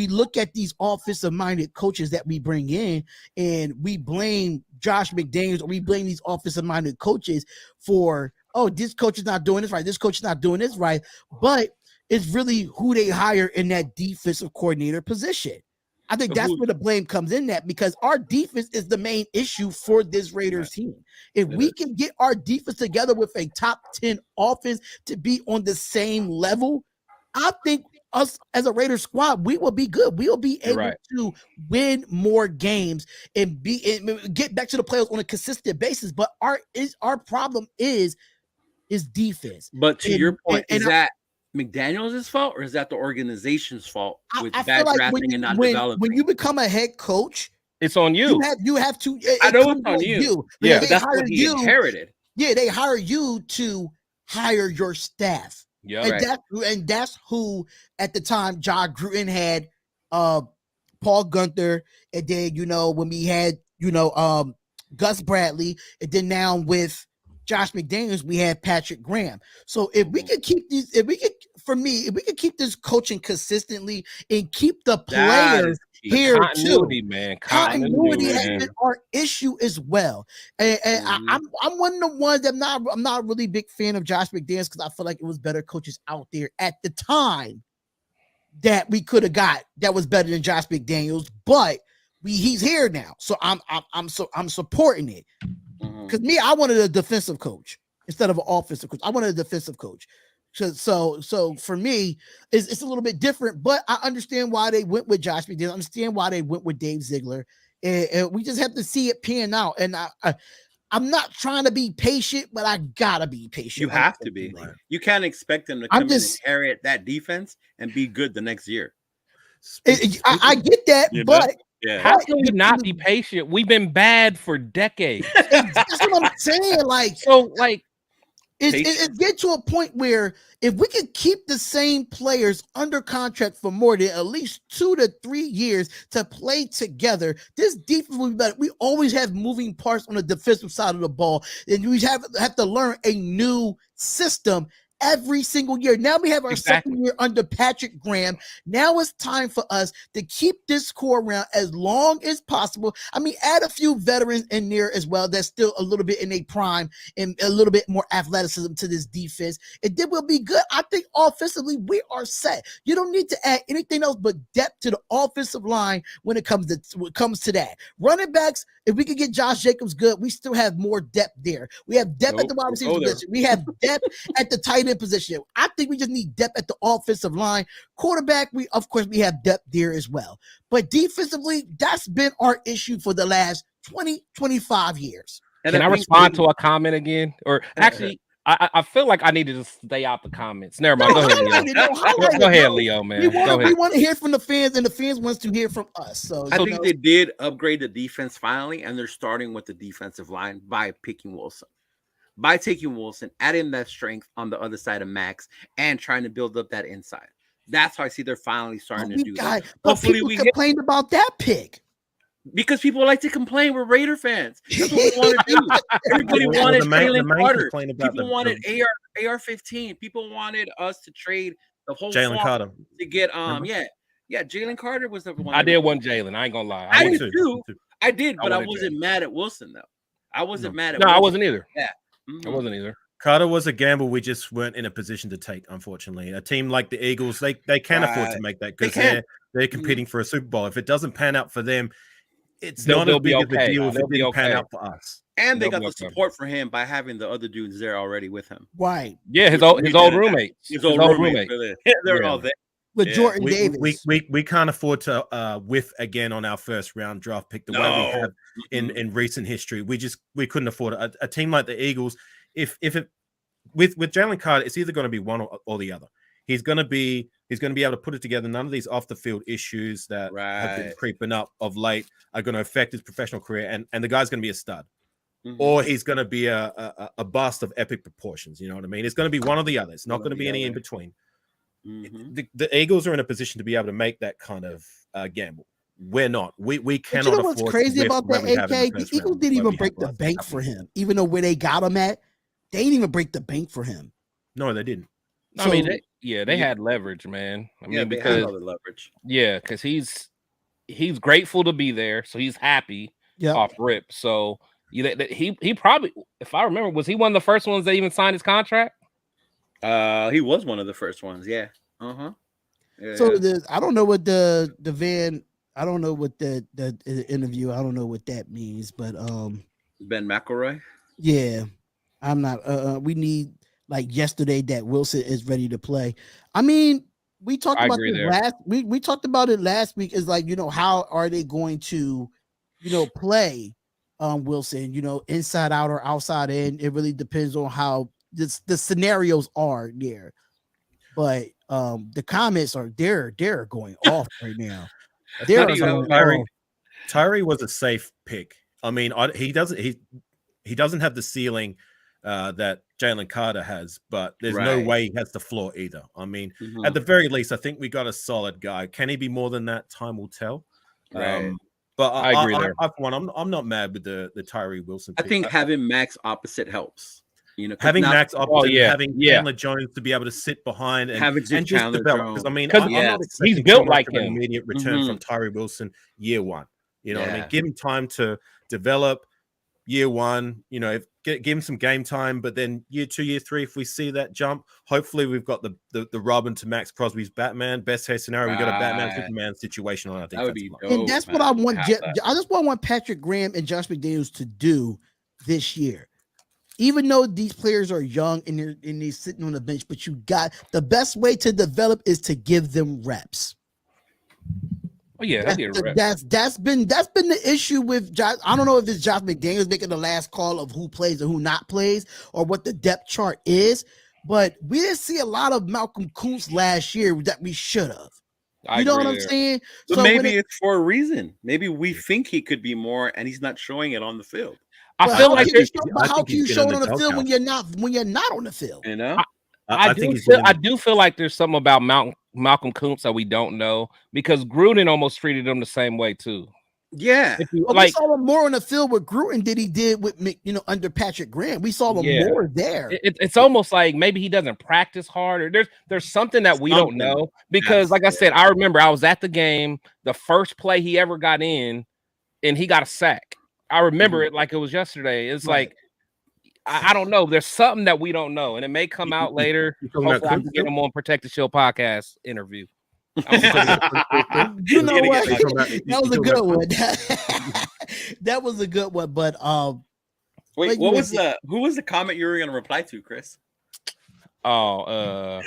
look at these offensive-minded coaches that we bring in, and we blame Josh McDaniels, or we blame these offensive-minded coaches for, this coach is not doing this right, this coach is not doing this right. But it's really who they hire in that defensive coordinator position. I think that's where the blame comes in, that because our defense is the main issue for this Raiders team. If we can get our defense together with a top 10 offense to be on the same level, I think us as a Raiders squad, we will be good. We will be able to win more games and get back to the playoffs on a consistent basis. But our problem is defense. But to your point, is that McDaniels' fault, or is that the organization's fault with bad drafting and not developing? When you become a head coach, it's on you. You have to. I know it's on you. Yeah, that's what he inherited. Yeah, they hire you to hire your staff. Yeah, and that's who at the time John Gruden had Paul Gunther, and then when we had Gus Bradley, and then now with Josh McDaniels, we have Patrick Graham. So if we could keep keep this coaching consistently and keep the players here too, man. Continuity has been our issue as well. And I'm one of the ones that I'm not really big fan of Josh McDaniels, because I feel like it was better coaches out there at the time that we could have got that was better than Josh McDaniels, but he's here now. So I'm supporting it. Because I wanted a defensive coach instead of an offensive coach. I wanted a defensive coach. So for me, it's a little bit different, but I understand why they went with Josh McDaniels. I understand why they went with Dave Ziegler. And we just have to see it pan out. And I'm not trying to be patient, but I gotta be patient. You have to be. You can't expect them to come in and inherit that defense and be good the next year. I get that, but how can we not be patient? We've been bad for decades. That's what I'm saying. It get to a point where if we can keep the same players under contract for more than at least 2 to 3 years to play together, this defense will be better. We always have moving parts on the defensive side of the ball, and we have to learn a new system every single year. Now we have our second year under Patrick Graham. Now it's time for us to keep this core around as long as possible. I mean, add a few veterans in there as well that's still a little bit in a prime and a little bit more athleticism to this defense. And then we'll be good. I think offensively we are set. You don't need to add anything else but depth to the offensive line when it comes to that. Running backs, if we could get Josh Jacobs good, we still have more depth there. We have depth at the wide receiver position. We have depth at the tight end position. I think we just need depth at the offensive line. Quarterback, we have depth there as well. But defensively, that's been our issue for the last 20-25 years. Can I respond to a comment again? Or actually, I feel like I need to just stay out the comments. Never mind. Go ahead, Leo. Go ahead, Leo, man. We want to hear from the fans, and the fans wants to hear from us. So I think they did upgrade the defense finally, and they're starting with the defensive line by picking Wilson. By taking Wilson, adding that strength on the other side of Max, and trying to build up that inside. That's how I see they're finally starting to do that. Hopefully we complained about that pick. Because people like to complain. We're Raider fans. That's what we want to do. Everybody wanted Jalen Carter. People wanted AR-15. People wanted us to trade the whole Jalen Carter to get Jalen Carter was the one. I did want Jalen. I ain't gonna lie. I did too. I did, but I wasn't mad at Wilson though. I wasn't mad at. No, I wasn't either. Yeah, I wasn't either. Carter was a gamble we just weren't in a position to take, unfortunately. A team like the Eagles, they can afford to make that because they're competing for a Super Bowl. If it doesn't pan out for them, it's not as big of a deal if it didn't pan out for us. And they got the support for him by having the other dudes there already with him. Right. Yeah, his old roommates. His old roommate. They're all there. With Jordan Davis. We can't afford to whiff again on our first round draft pick the way we have in recent history. We couldn't afford it. A team like the Eagles, if it with Jalen Carter, it's either going to be one or the other. He's going to be able to put it together. None of these off the field issues that have been creeping up of late are going to affect his professional career, and the guy's going to be a stud. Or he's going to be a bust of epic proportions. You know what I mean? It's going to be one or the other. It's not going to be any in between. The Eagles are in a position to be able to make that kind of gamble. We're not. We cannot. You know what's crazy about that, AK? The Eagles didn't even break the bank for him, even though where they got him at, they didn't even break the bank for him. No, they didn't. I mean, they had leverage, man. I mean, because leverage. Yeah, because he's grateful to be there, so he's happy off rip. So he probably, if I remember, was he one of the first ones that even signed his contract? He was one of the first ones. Yeah. So I don't know what the van. I don't know what the interview. I don't know what that means, but Ben McElroy. Yeah, I'm not. We need like yesterday that Wilson is ready to play. I mean, we talked about it last. We talked about it last week. Is like, how are they going to, play Wilson? Inside out or outside in. It really depends on how the scenarios are there. But the comments are they're going off right now. Tyree was a safe pick. I mean, he doesn't have the ceiling that Jalen Carter has, but there's no way he has the floor either. I mean, at the very least, I think we got a solid guy. Can he be more than that? Time will tell. Right. But I agree there. I'm not mad with the Tyree Wilson pick. I think having Max opposite helps. Having Max opposite, having Chandler Jones to be able to sit behind and just develop. Because I mean, I'm not expecting he's built like an immediate return from Tyree Wilson year one. What I mean? Give him time to develop. Year one, give him some game time, but then year 2, year 3, if we see that jump, hopefully we've got the Robin to Max Crosby's Batman. Best case scenario, we got a Batman Superman situation on. I think that would be dope, and that's what I want. I just want Patrick Graham and Josh McDaniels to do this year. Even though these players are young and they're sitting on the bench, but the best way to develop is to give them reps. Oh yeah, that's been the issue with Josh. I don't know if it's Josh McDaniels making the last call of who plays and who not plays, or what the depth chart is. But we didn't see a lot of Malcolm Koonce last year that we should have. You know what I'm saying? But so maybe it's for a reason. Maybe we think he could be more, and he's not showing it on the field. I feel like how can you show it on the field when you're not on the field? I do feel like there's something about Malcolm Koonce that we don't know, because Gruden almost treated him the same way too. Yeah, we saw him more on the field with Gruden than he did with under Patrick Graham. We saw him more there. It's almost like maybe he doesn't practice hard, or there's something that we don't know, because like I said, I remember I was at the game, the first play he ever got in, and he got a sack. I remember it like it was yesterday. It's like, I don't know. There's something that we don't know, and it may come out later. Hopefully I can get him on Protect the Show podcast interview. You know what? That was a good one. That was a good one. But wait, who was the comment you were going to reply to, Chris? Oh,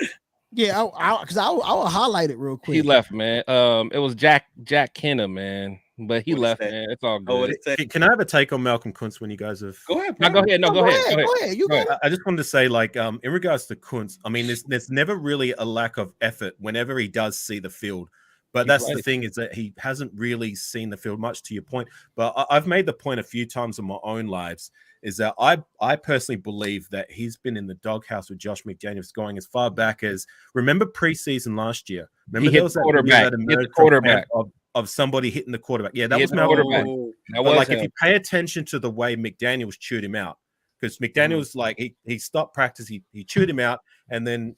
yeah, because I'll highlight it real quick. He left, man. It was Jack Kenna, man. But he left, man. It's all good. Can I have a take on Malcolm Koonce when you guys have? Go ahead. No, go ahead. No, go ahead. Go ahead. You go ahead. I just wanted to say, like, in regards to Koonce, I mean, there's never really a lack of effort whenever he does see the field. But that's the thing, is that he hasn't really seen the field much, to your point. But I've made the point a few times in my own lives, is that I personally believe that he's been in the doghouse with Josh McDaniels going as far back as, remember preseason last year? Remember there was that quarterback. Of somebody hitting the quarterback. Yeah, that was Malcolm. Like, if you pay attention to the way McDaniels chewed him out, because McDaniels, like, he stopped practice, he chewed him out, and then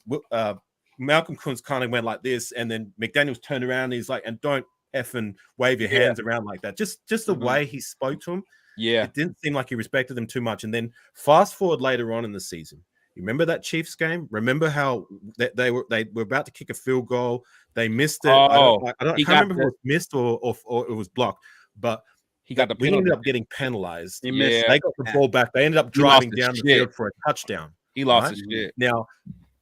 Malcolm Koonce kind of went like this, and then McDaniels turned around and he's like, and don't effing wave your hands around like that. Just the way he spoke to him. Yeah. It didn't seem like he respected them too much. And then fast forward later on in the season, You remember that Chiefs game? Remember how they were about to kick a field goal? They missed it. Oh, I can't remember if it was missed or it was blocked, but he got the we penalty. ended up getting penalized. Yeah, they got the ball back. They ended up driving down the field for a touchdown. He lost his shit. Now,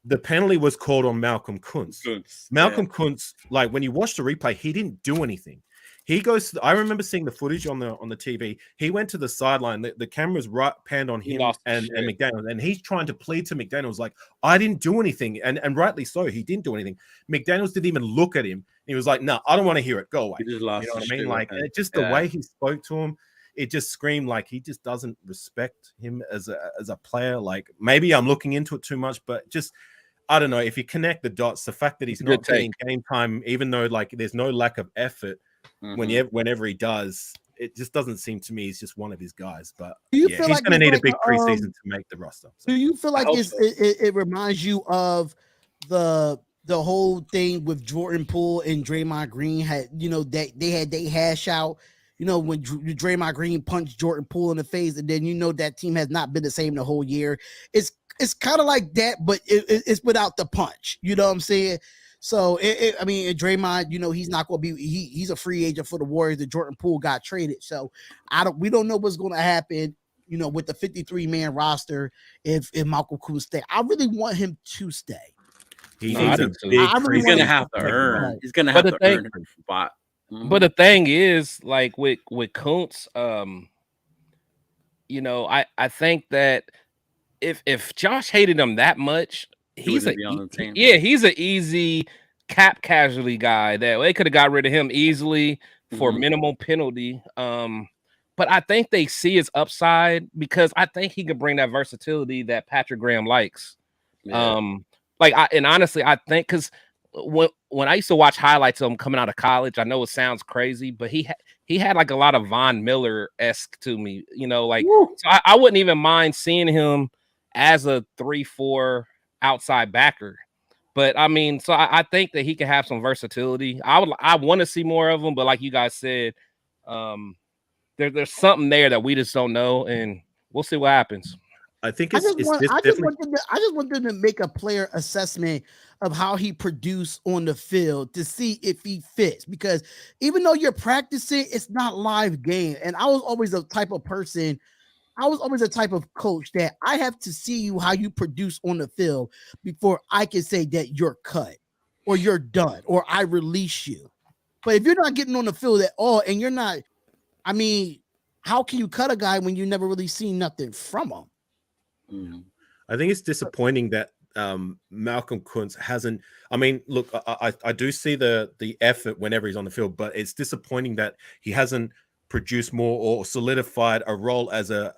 the penalty was called on Malcolm Koonce. Malcolm Koonce, like when you watch the replay, he didn't do anything. He goes. I remember seeing the footage on the TV. He went to the sideline. The camera's panned on him and McDaniels, and he's trying to plead to McDaniels like, "I didn't do anything," and rightly so. He didn't do anything. McDaniels didn't even look at him. He was like, "No, I don't want to hear it. Go away." He just lost. You know what I mean? Like just the way he spoke to him, it just screamed like he just doesn't respect him as a player. Like maybe I'm looking into it too much, but just. I don't know if you connect the dots, the fact that he's not getting game time, even though like there's no lack of effort whenever he does, it just doesn't seem to me he's just one of his guys. But he's going to need a big preseason to make the roster. So. Do you feel like it reminds you of the whole thing with Jordan Poole and Draymond Green had, they hash out, when Draymond Green punched Jordan Poole in the face, and then that team has not been the same the whole year. It's kind of like that, but it's without the punch. You know what I'm saying? So Draymond, he's not going to be. He's a free agent for the Warriors. The Jordan Poole got traded, so we don't know what's going to happen. With the 53-man roster, if Malcolm Koonce stay, I really want him to stay. He's going to have to earn. He's going to have to earn his spot. But the thing is, like with Koonce, I think that if Josh hated him that much, he's an easy cap casualty guy that they could have got rid of him easily for minimal penalty. But I think they see his upside because I think he could bring that versatility that Patrick Graham likes. Yeah. Honestly, I think because when I used to watch highlights of him coming out of college, I know it sounds crazy, but he had like a lot of Von Miller-esque to me, so I wouldn't even mind seeing him as a 3-4 outside backer. But I mean, so I think that he can have some versatility. I want to see more of him, but like you guys said, there's something there that we just don't know, and we'll see what happens. I just want them to make a player assessment of how he produced on the field to see if he fits, because even though you're practicing, it's not live game. And I was always a type of person. I was always a type of coach that I have to see you how you produce on the field before I can say that you're cut or you're done or I release you. But if you're not getting on the field at all and you're not, how can you cut a guy when you never really seen nothing from him? I think it's disappointing that Malcolm Koonce hasn't. I mean, look, I do see the effort whenever he's on the field, but it's disappointing that he hasn't produced more or solidified a role as a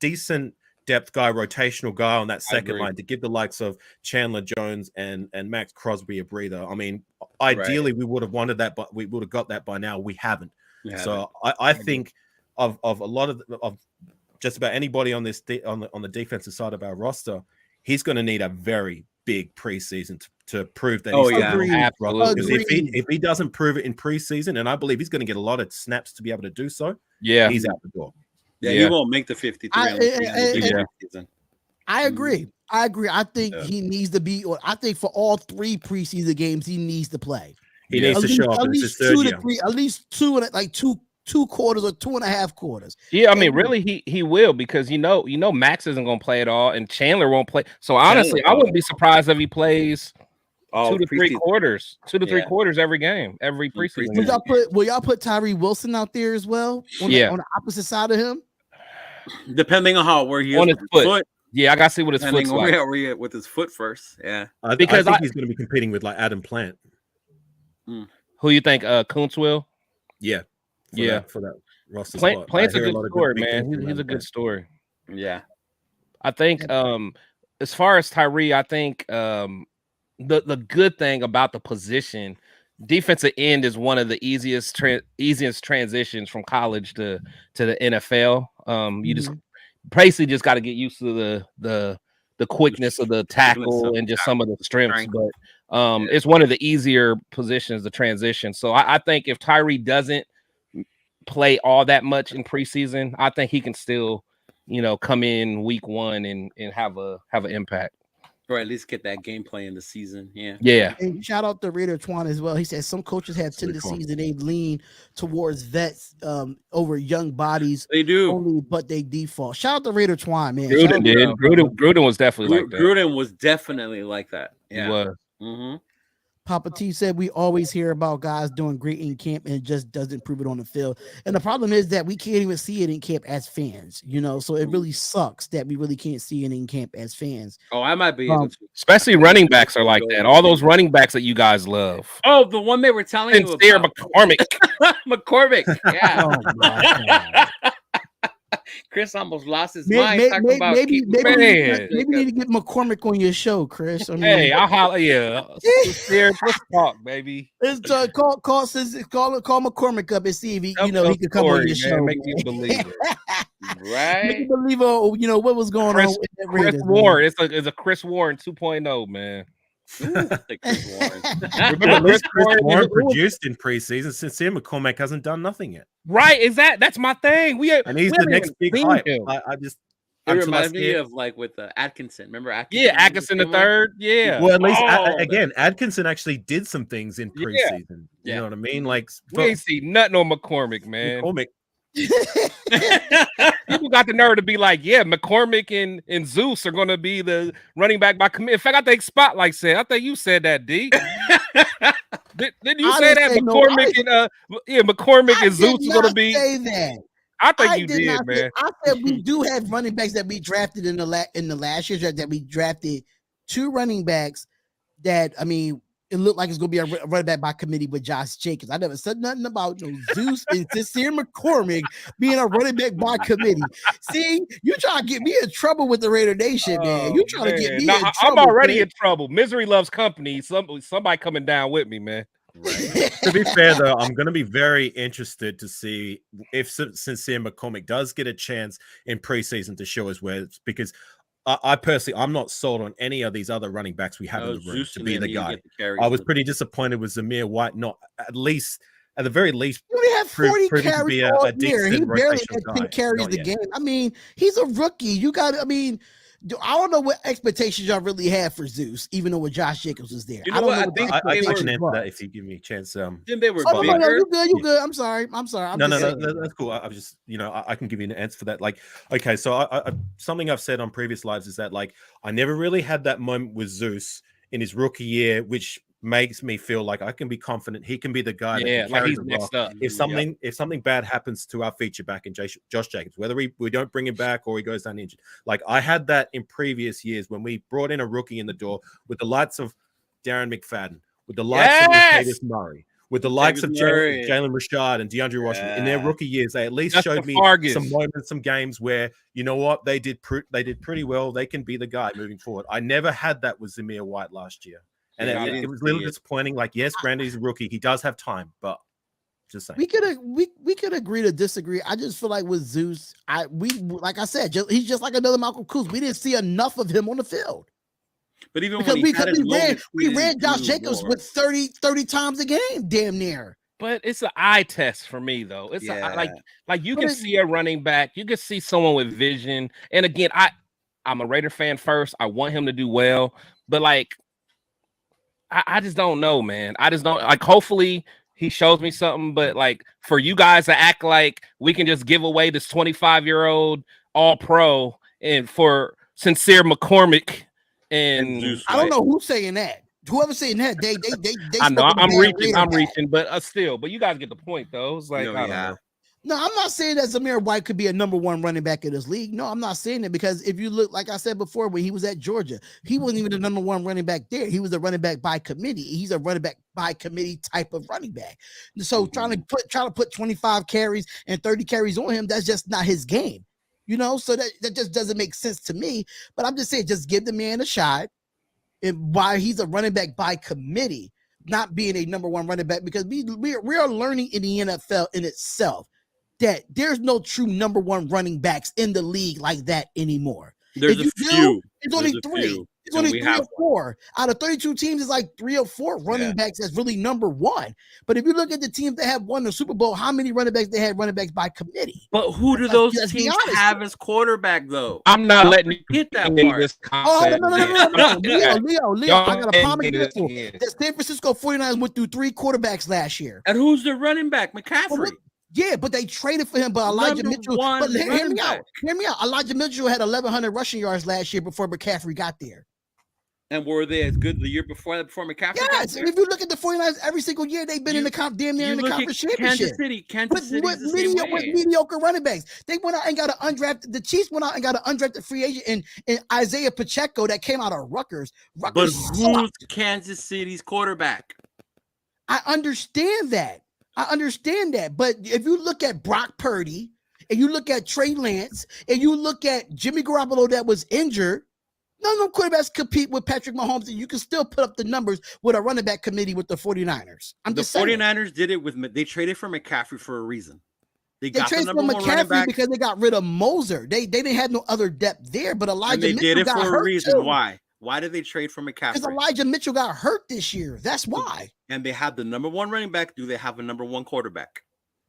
decent depth guy, rotational guy on that second line to give the likes of Chandler Jones and Max Crosby a breather. I mean, ideally we would have wanted that, but we would have got that by now. We haven't. So I think of a lot of just about anybody on this on the defensive side of our roster, he's going to need a very big preseason to prove that. If he doesn't prove it in preseason, and I believe he's going to get a lot of snaps to be able to do so, he's out the door. He won't make the 53. I agree. I think he needs to be. I think for all 3 preseason games, he needs to play. He needs to show up. At least 2 to 3. At least 2 and like 2 quarters or 2.5 quarters. Yeah, I mean, really, he will, because Max isn't going to play at all, and Chandler won't play. So honestly, I wouldn't be surprised if he plays 2 to 3 quarters, 2 to 3 quarters every game, every preseason. Will y'all put Tyree Wilson out there as well? On the opposite side of him, depending on where he is on his foot. Yeah, I got to see what his foot's like. Where we at with his foot first? Yeah, because I think he's going to be competing with like Adam Plant. Who you think? Koonce will? Yeah. For that roster spot. Plant's a good story, man. He's a good story. Yeah. I think as far as Tyree, I think the good thing about the position, defensive end is one of the easiest transitions from college to the NFL. You just basically just got to get used to the quickness of the tackle and just some of the strengths, but it's one of the easier positions to transition. So I think if Tyree doesn't play all that much in preseason, I think he can still come in week 1 and have an impact. Or at least get that gameplay in the season. Yeah. Yeah. And shout out to Raider Twan as well. He said some coaches have tendencies and they lean towards vets over young bodies. They do. Only, but they default. Shout out to Raider Twan, man. Gruden did. Gruden was definitely like that. Gruden was definitely like that. Yeah. He was. Mm-hmm. Papa T said we always hear about guys doing great in camp and it just doesn't prove it on the field. And the problem is that we can't even see it in camp as fans, so it really sucks that we really can't see it in camp as fans. Oh, I might be able to. Especially running backs are like that. All those running backs that you guys love. Oh, the one they were telling you about. McCormick. McCormick. Yeah. Oh my God. Chris almost lost his mind talking about maybe you need to get McCormick on your show, Chris. Hey, I'll holler. Yeah, let's talk, baby. It's call McCormick up and see if he he could come on your show. Make you believe it, right? Make you believe what was going on. With Chris Warren. It's a Chris Warren 2.0, man. Remember Chris Warren produced in preseason. Sincere McCormick hasn't done nothing yet. Right? That's my thing. And he's the next big hype. It reminds me of with Atkinson. Remember Atkinson? Yeah, Atkinson the third. Yeah. Well, at least again, Atkinson actually did some things in preseason. You know what I mean? We ain't see nothing on McCormick, man. People got the nerve to be like, yeah, McCormick and Zeus are going to be the running back by committee. In fact, I think Spotlight said. I think you said that, D. Did you say that McCormick McCormick and Zeus are going to be? Say that. I think you did, man. I said we do have running backs that we drafted in the last year that we drafted 2 running backs that it looked like it's going to be a running back by committee with Josh Jacobs. I never said nothing about Zeus and Sincere McCormick being a running back by committee. See, you trying to get me in trouble with the Raider Nation, man. You trying to get me in trouble. I'm already in trouble. Misery loves company. Somebody coming down with me, man. Right. To be fair, though, I'm going to be very interested to see if Sincere McCormick does get a chance in preseason to show us where it's because I personally, I'm not sold on any of these other running backs we have in the room to be the guy. I was pretty disappointed with Zamir White, not at the very least. He only had 40 carries all year. He barely had 10 carries the game. He's a rookie. You got. I don't know what expectations y'all really have for Zeus, even though Josh Jacobs was there. I can answer that if you give me a chance. Then they were no, you good. I'm sorry. No, that's cool. I was just, I can give you an answer for that. Okay, so I something I've said on previous lives is that I never really had that moment with Zeus in his rookie year, which makes me feel like I can be confident he can be the guy. Yeah, like he's next up. If something bad happens to our feature back in Josh Jacobs, whether we don't bring him back or he goes down injured, I had that in previous years when we brought in a rookie in the door with the likes of Darren McFadden, with the likes of Latavius Murray, with the likes of Jalen Rashad and DeAndre Washington in their rookie years. They at least showed me some moments, some games where they did pretty well. They can be the guy moving forward. I never had that with Zamir White last year. And it was a little disappointing. Yes, Grandy's a rookie. He does have time, but just saying. We could agree to disagree. I just feel like with Zeus, like I said, he's just like another Malcolm Koonce. We didn't see enough of him on the field. But even because we ran Josh Jacobs with 30 times a game, damn near. But it's an eye test for me, though. It's like you can see a running back, you can see someone with vision. And again, I'm a Raider fan first. I want him to do well, but I just don't know, man. I just don't hopefully he shows me something, but for you guys to act like we can just give away this 25-year-old all pro and for Sincere McCormick and I don't know who's saying that. Whoever's saying that, they I know I'm reaching, but still, but you guys get the point though. It's I don't know. No, I'm not saying that Zamir White could be a number 1 running back in this league. No, I'm not saying that because if you look, like I said before, when he was at Georgia, he wasn't even the number 1 running back there. He was a running back by committee. He's a running back by committee type of running back. So trying to put 25 carries and 30 carries on him, that's just not his game. So that just doesn't make sense to me. But I'm just saying, just give the man a shot. And why he's a running back by committee, not being a number 1 running back, because we are learning in the NFL in itself that there's no true number 1 running backs in the league like that anymore. There's a few. It's only 3. It's only 3 or 4 out of 32 teams. It's like 3 or 4 running backs that's really number one. But if you look at the teams that have won the Super Bowl, how many running backs they had running backs by committee? But who do those teams have as quarterback though? I'm not letting you get that part. Oh no, Leo! I got a promise you that San Francisco 49ers went through 3 quarterbacks last year. And who's the running back? McCaffrey. Well, yeah, but they traded for him. But Elijah Mitchell. But hear me out. Elijah Mitchell had 1,100 rushing yards last year before McCaffrey got there. And were they as good the year before McCaffrey? Yes. If you look at the 49ers, every single year they've been in the damn near in the conference championship. Kansas City with mediocre running backs. They went out and got an undrafted. The Chiefs went out and got an undrafted free agent in Isaiah Pacheco that came out of Rutgers. But who's Kansas City's quarterback? I understand that. But if you look at Brock Purdy and you look at Trey Lance and you look at Jimmy Garoppolo that was injured, none of them quarterbacks compete with Patrick Mahomes, and you can still put up the numbers with a running back committee with the 49ers. The 49ers did it with they traded for McCaffrey for a reason. They got traded the for number McCaffrey because they got rid of Moser. They didn't have no other depth there, but Elijah Mitchell did it got for hurt a reason. too. Why? Why did they trade for McCaffrey? Because Elijah Mitchell got hurt this year. That's why. And they have the number 1 running back. Do they have a number 1 quarterback?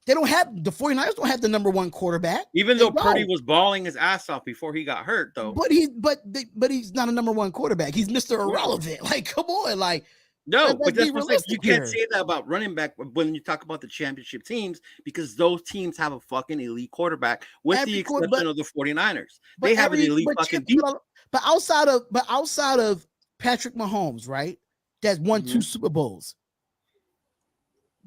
They don't have the 49ers don't have the number 1 quarterback. Even though Purdy was balling his ass off before he got hurt, though. But he's not a number 1 quarterback. He's Mr. Irrelevant. Like, come on, like. No, but that's what I'm saying. You can't say that about running back when you talk about the championship teams, because those teams have a fucking elite quarterback, with the exception of the 49ers. They have an elite fucking defense. But outside of Patrick Mahomes, right? That's won 2 Super Bowls.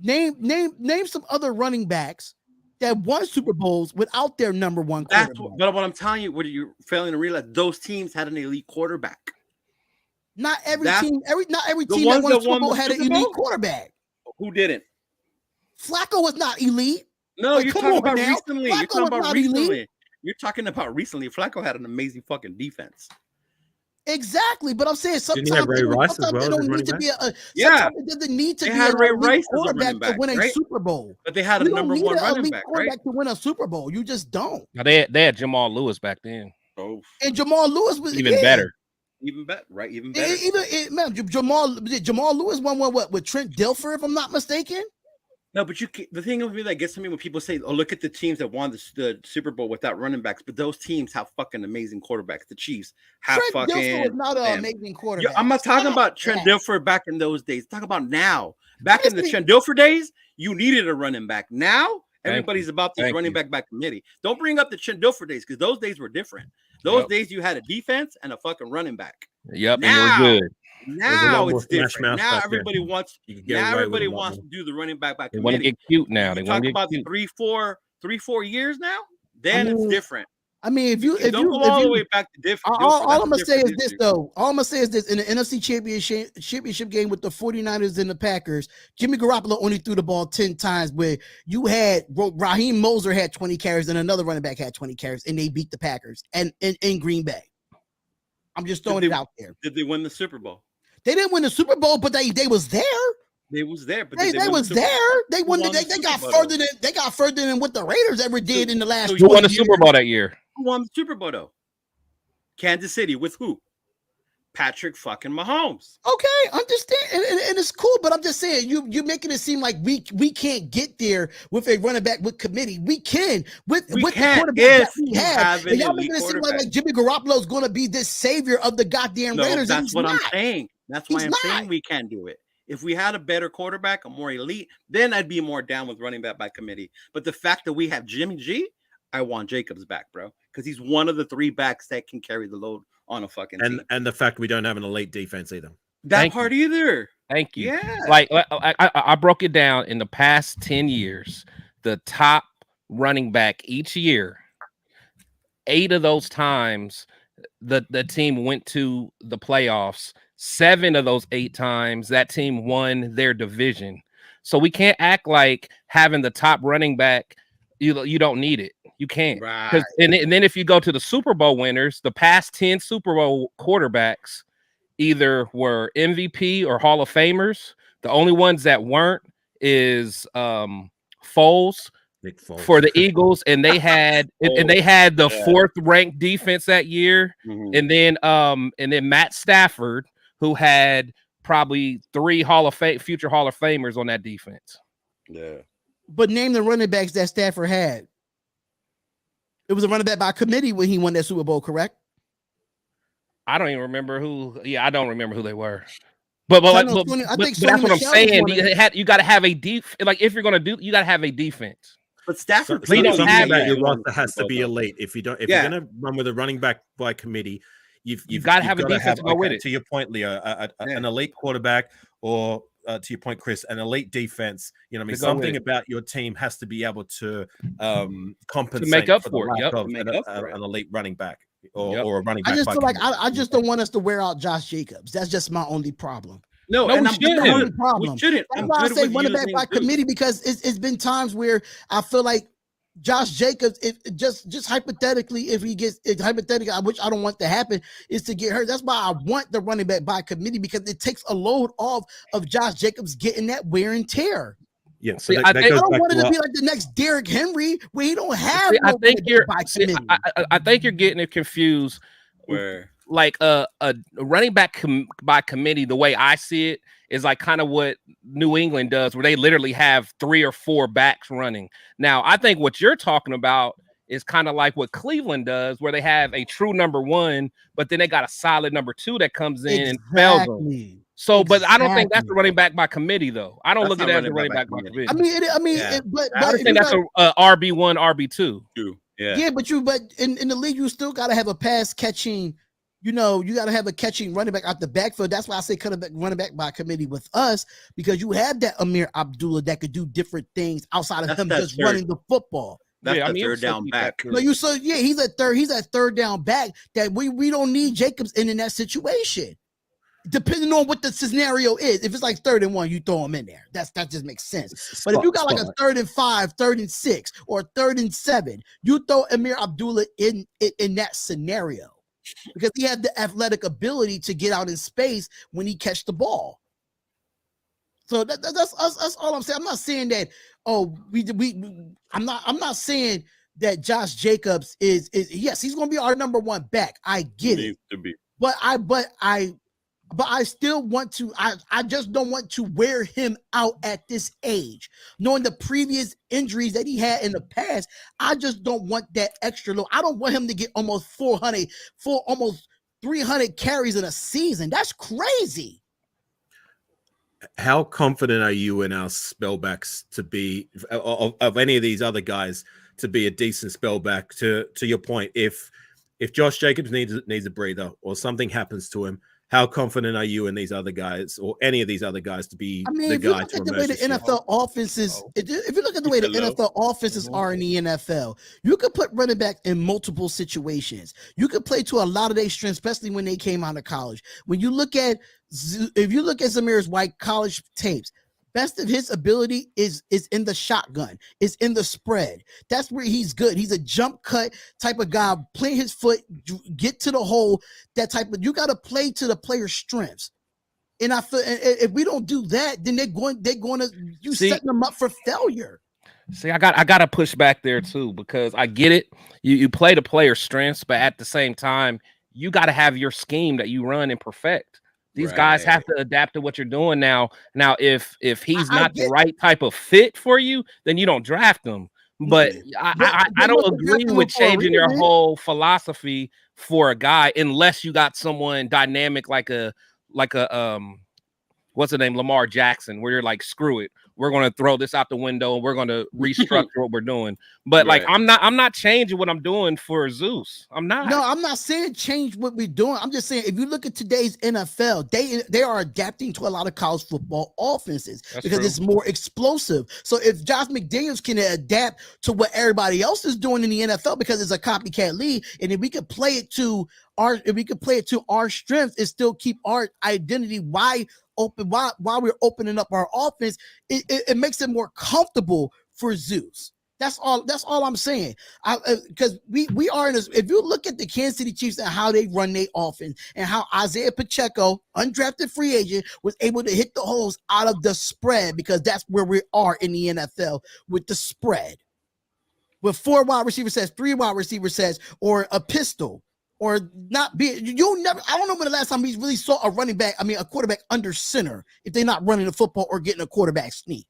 Name some other running backs that won Super Bowls without their number 1 quarterback. But what I'm telling you, what you're failing to realize, those teams had an elite quarterback. Not every team that won the Super Bowl had an elite quarterback. Who didn't? Flacco was not elite. No, you're talking about recently. You're talking about recently. You're talking about recently. Flacco had an amazing fucking defense. Exactly, but I'm saying sometimes they don't need to be a. It doesn't need to be a Ray Rice quarterback to win a Super Bowl. But they had a number 1 running back, right? To win a Super Bowl, you just don't. Now they had Jamal Lewis back then. Oh, and Jamal Lewis was even better. Even better, right? Even better. Jamal Lewis won what with Trent Dilfer, if I'm not mistaken. No, but the thing with me that gets to me when people say, "Oh, look at the teams that won the Super Bowl without running backs," but those teams have fucking amazing quarterbacks. The Chiefs have Trent Dilfer was not an amazing quarterback. I'm not talking about Trent Dilfer back in those days. Talk about now. Back in the Trent Dilfer days, you needed a running back. Now everybody's about this running back by committee. Don't bring up the Trent Dilfer days, because those days were different. Those days you had a defense and a fucking running back. Yep, now, and we're good. Now it's different. Now everybody wants. Now everybody wants to do the running back by committee. They want to get cute now. They want to get about cute. 3-4 years now. Then it's different. I mean, if you don't go all the way back to different. All I'm gonna say is this, though. All I'm gonna say is this: in the NFC championship game with the 49ers and the Packers, Jimmy Garoppolo only threw the ball 10 times. Where you had Raheem Moser had 20 carries and another running back had 20 carries, and they beat the Packers and in Green Bay. I'm just throwing it out there. Did they win the Super Bowl? They didn't win the Super Bowl, but they was there. They was there, but they was there. They won. They got further than what the Raiders ever did in the last. Who won the Super Bowl that year? Who won the Super Bowl though? Kansas City with who? Patrick fucking Mahomes. Okay, understand, and it's cool, but I'm just saying you're making it seem like we can't get there with a running back with committee. We can with the quarterback that we have. And y'all making it seem like Jimmy Garoppolo is going to be this savior of the goddamn Raiders. That's what I'm saying. That's why I'm saying we can't do it. If we had a better quarterback, a more elite, then I'd be more down with running back by committee. But the fact that we have Jimmy G, I want Jacobs back, bro, because he's one of the 3 backs that can carry the load on a fucking team. And the fact we don't have an elite defense either. That part either. Thank you. Yeah. Like I broke it down in the past 10 years. The top running back each year, 8 of those times the team went to the playoffs. 7 of those 8 times that team won their division. So we can't act like having the top running back, you don't need it. You can't. Right. And then if you go to the Super Bowl winners, the past 10 Super Bowl quarterbacks either were MVP or Hall of Famers. The only ones that weren't is Foles, Nick Foles. for the Eagles, and they had the fourth ranked defense that year, and then Matt Stafford, who had probably 3 future Hall of Famers on that defense. Yeah. But name the running backs that Stafford had. It was a running back by committee when he won that Super Bowl, correct? I don't even remember who. Yeah, I don't remember who they were. But I think that's what I'm saying. You got to have a like if you're gonna do, you got to have a defense. But Stafford, we don't have that. Your roster has to be elite. If you're gonna run with a running back by committee, you've got to have a defense to go with it. To your point, Leo, an elite quarterback, or to your point, Chris, an elite defense. You know, what I mean, something about your team has to be able to compensate to make up for it. Yep. An elite running back or a running back. I just feel like I just don't want us to wear out Josh Jacobs. That's just my only problem. No, and we shouldn't. That's why I say running back by committee, because it's been times where I feel like Josh Jacobs, if just hypothetically, if he gets hypothetically, which I don't want to happen, is to get hurt. That's why I want the running back by committee, because it takes a load off of Josh Jacobs getting that wear and tear. Yeah, so I don't want it to be like the next Derrick Henry, where he don't have. I think you're getting it confused. Where like a running back by committee, the way I see it, is like kind of what New England does, where they literally have 3 or 4 backs running. Now, I think what you're talking about is kind of like what Cleveland does, where they have a true number 1, but then they got a solid number 2 that comes in and spells them. So, but I don't think that's the running back by committee, though. I don't look at it as a running back by committee. I mean, but I think that's a RB1, RB2. Yeah, but in the league, you still got to have a pass catching. You got to have a catching running back out the backfield. That's why I say running back by committee with us, because you have that Amir Abdullah that could do different things outside of him just running the football. That's the third down back. No, he's that third down back that we don't need Jacobs in that situation. Depending on what the scenario is, if it's like 3rd and 1, you throw him in there. That just makes sense. But if you got like a 3rd and 5, 3rd and 6, or 3rd and 7, you throw Amir Abdullah in that scenario, because he had the athletic ability to get out in space when he catch the ball. So that's all I'm saying. I'm not saying that. I'm not saying that Josh Jacobs is yes, he's going to be our number 1 back. I get it. But I still want to. I just don't want to wear him out at this age, knowing the previous injuries that he had in the past. I just don't want that extra load. I don't want him to get almost 300 carries in a season. That's crazy. How confident are you in our spellbacks to be of any of these other guys to be a decent spellback? To your point, if Josh Jacobs needs a breather or something happens to him, how confident are you in these other guys, or any of these other guys, to be the guy to emerge? If you look at the way the NFL offenses are in the NFL, you could put running back in multiple situations. You could play to a lot of their strengths, especially when they came out of college. If you look at Zamir's White college tapes, best of his ability is in the shotgun, is in the spread. That's where he's good. He's a jump cut type of guy, play his foot, get to the hole, that type of, you got to play to the player's strengths. And I feel if we don't do that, then they're going to setting them up for failure. See, I got to push back there too, because I get it. You play the player's strengths, but at the same time, you got to have your scheme that you run and perfect. These guys have to adapt to what you're doing now. Now, if he's not the right type of fit for you, then you don't draft him. But I don't agree with changing your whole philosophy for a guy unless you got someone dynamic like a what's the name, Lamar Jackson, where you're like, screw it, we're going to throw this out the window and we're going to restructure what we're doing. But like, I'm not changing what I'm doing for Zeus. I'm not. No, I'm not saying change what we're doing. I'm just saying, if you look at today's NFL, they are adapting to a lot of college football offenses. That's because true. It's more explosive. So if Josh McDaniels can adapt to what everybody else is doing in the NFL, because it's a copycat league, and if we could play it to our strengths and still keep our identity while we're opening up our offense, it makes it more comfortable for Zeus. That's all I'm saying. Because we are in this. If you look at the Kansas City Chiefs and how they run their offense, and how Isaiah Pacheco, undrafted free agent, was able to hit the holes out of the spread, because that's where we are in the NFL with the spread. with 4 wide receiver sets, 3 wide receiver sets, or a pistol, or not be. You'll never. I don't know when the last time we really saw a quarterback under center if they're not running the football or getting a quarterback sneak.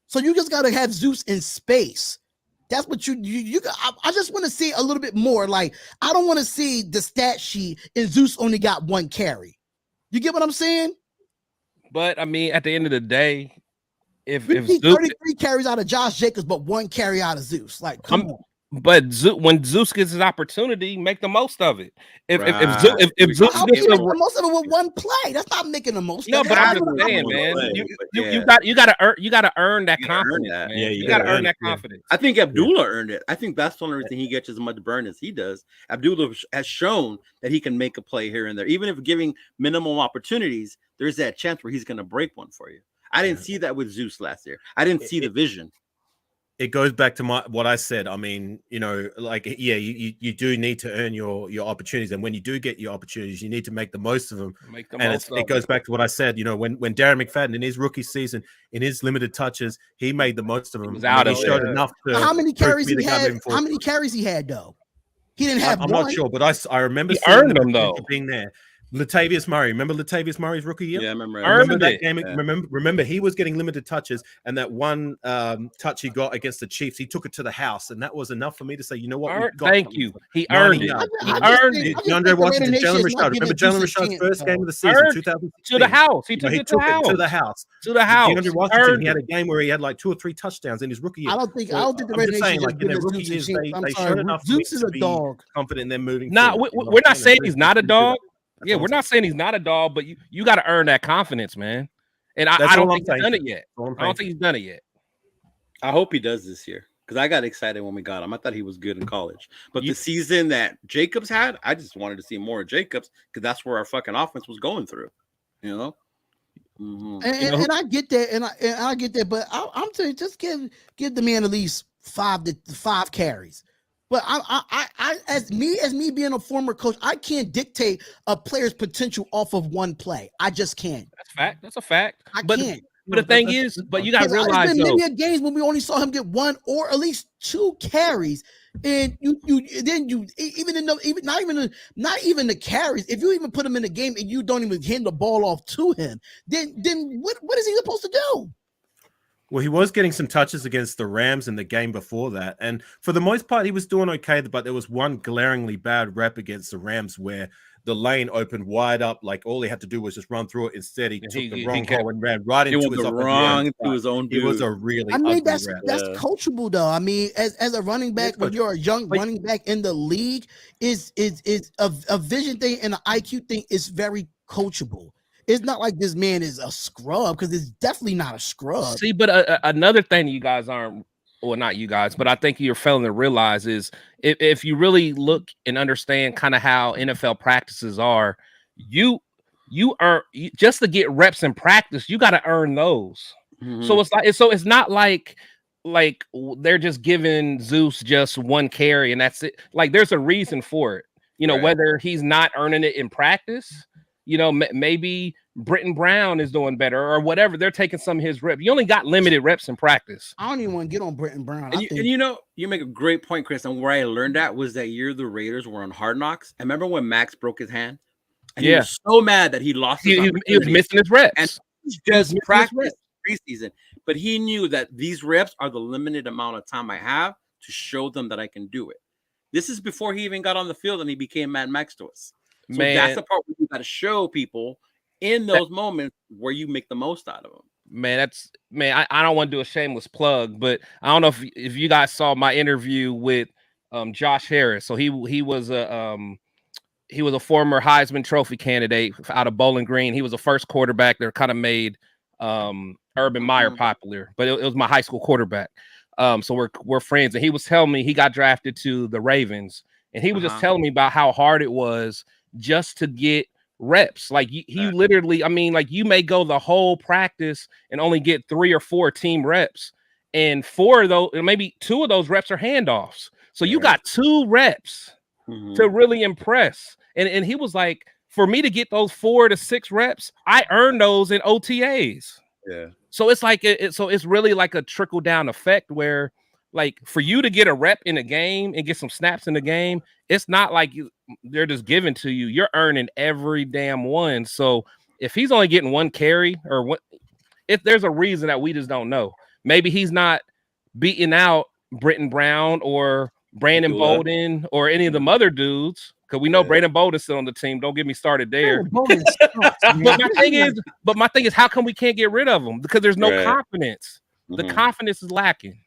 So you just got to have Zeus in space. That's what you I just want to see a little bit more. Like, I don't want to see the stat sheet and Zeus only got 1 carry. You get what I'm saying? But I mean, at the end of the day, if Zeus, Zeus, 33 carries out of Josh Jacobs, but 1 carry out of Zeus, like, come on. But when Zeus gets his opportunity, make the most of it. If Zeus how gets can you make the most of it with 1 play? That's not making the most. No, of it. but I'm just saying, man. You gotta earn that confidence, man. Yeah, you gotta earn that confidence. I think Abdullah earned it. I think that's the only reason he gets as much burn as he does. Abdullah has shown that he can make a play here and there, even if giving minimum opportunities. There's that chance where he's going to break one for you. I didn't see that with Zeus last year. I didn't see the vision. It goes back to what I said. I mean, you know, like, yeah, you do need to earn your opportunities, and when you do get your opportunities, you need to make the most of them. It goes back to what I said. You know, when Darren McFadden in his rookie season, in his limited touches, he made the most of them. He showed enough to. How many carries he had? How many carries he had though? He didn't have. I'm not sure, but I remember he earned them though, being there. Latavius Murray, remember Latavius Murray's rookie year? Yeah, I remember. Remember that game? Yeah. Remember he was getting limited touches, and that one touch he got against the Chiefs, he took it to the house, and that was enough for me to say, you know what? Thank you. He earned it. He earned it. DeAndre Washington, Jalen Richard. Remember Jalen Richard's first game of the season, 2016? To the house. He took it to the house. To the house. DeAndre Washington, he had a game where he had like 2 or 3 touchdowns in his rookie year. I don't think the Red Nation like in their rookie years, they showed enough Zeus is a dog. Confident in them moving. Nah, we're not saying he's not a dog. Yeah, we're not saying he's not a dog, but you got to earn that confidence, man. And I don't think he's done it yet. I don't think he's done it yet. I hope he does this year, because I got excited when we got him. I thought he was good in college. But the season that Jacobs had, I just wanted to see more of Jacobs, because that's where our fucking offense was going through. You know? Mm-hmm. And I get that, and I get that, but I'm saying just give the man at least 5 carries. But I as me being a former coach, I can't dictate a player's potential off of 1 play. I just can't. That's fact. That's a fact. I can't. But the thing is, you got to realize, there's been many games when we only saw him get 1 or at least 2 carries, and you not even the carries. If you even put him in the game and you don't even hand the ball off to him, then what is he supposed to do? Well, he was getting some touches against the Rams in the game before that. And for the most part, he was doing okay. But there was one glaringly bad rep against the Rams where the lane opened wide up. Like, all he had to do was just run through it. Instead, he took the wrong hole and ran right into his own dude. It was a really that's coachable, though. I mean, as a running back, when you're a young running back in the league, is a vision thing and an IQ thing is very coachable. It's not like this man is a scrub, because it's definitely not a scrub. See, but another thing you guys aren't, or not you guys, but I think you're failing to realize is if you really look and understand kind of how NFL practices are, you earn just to get reps in practice, you got to earn those. Mm-hmm. So it's not like they're just giving Zeus just 1 carry and that's it. Like, there's a reason for it. You know, whether he's not earning it in practice. You know, maybe Britton Brown is doing better or whatever. They're taking some of his reps. You only got limited reps in practice. I don't even want to get on Britton Brown. And you know, you make a great point, Chris. And where I learned that was that year the Raiders were on Hard Knocks. I remember when Max broke his hand. And he was so mad that he lost his he was missing his reps. And he just practiced preseason. But he knew that these reps are the limited amount of time I have to show them that I can do it. This is before he even got on the field and he became Mad Max to us. So that's the part where you got to show people in those moments where you make the most out of them. Man, I don't want to do a shameless plug, but I don't know if you guys saw my interview with Josh Harris. So he was a former Heisman Trophy candidate out of Bowling Green. He was the first quarterback that kind of made Urban Meyer popular, but it was my high school quarterback. So we're friends, and he was telling me he got drafted to the Ravens, and he was just telling me about how hard it was just to get reps. Like he literally, I mean, like you may go the whole practice and only get 3 or 4 team reps, and 4 of those, maybe 2 of those reps are handoffs. So you got 2 reps to really impress. And he was like, for me to get those 4 to 6 reps, I earned those in OTAs. Yeah. So it's like so it's really like a trickle down effect where like for you to get a rep in a game and get some snaps in the game, it's not like they're just given to you. You're earning every damn one. So if he's only getting one carry or what, if there's a reason that we just don't know, maybe he's not beating out Britton Brown or Brandon Bolden or any of them other dudes. Because we know Brandon Bolden's still on the team. Don't get me started there. Bolden sucks, but my thing is, how come we can't get rid of him? Because there's no confidence. The confidence is lacking.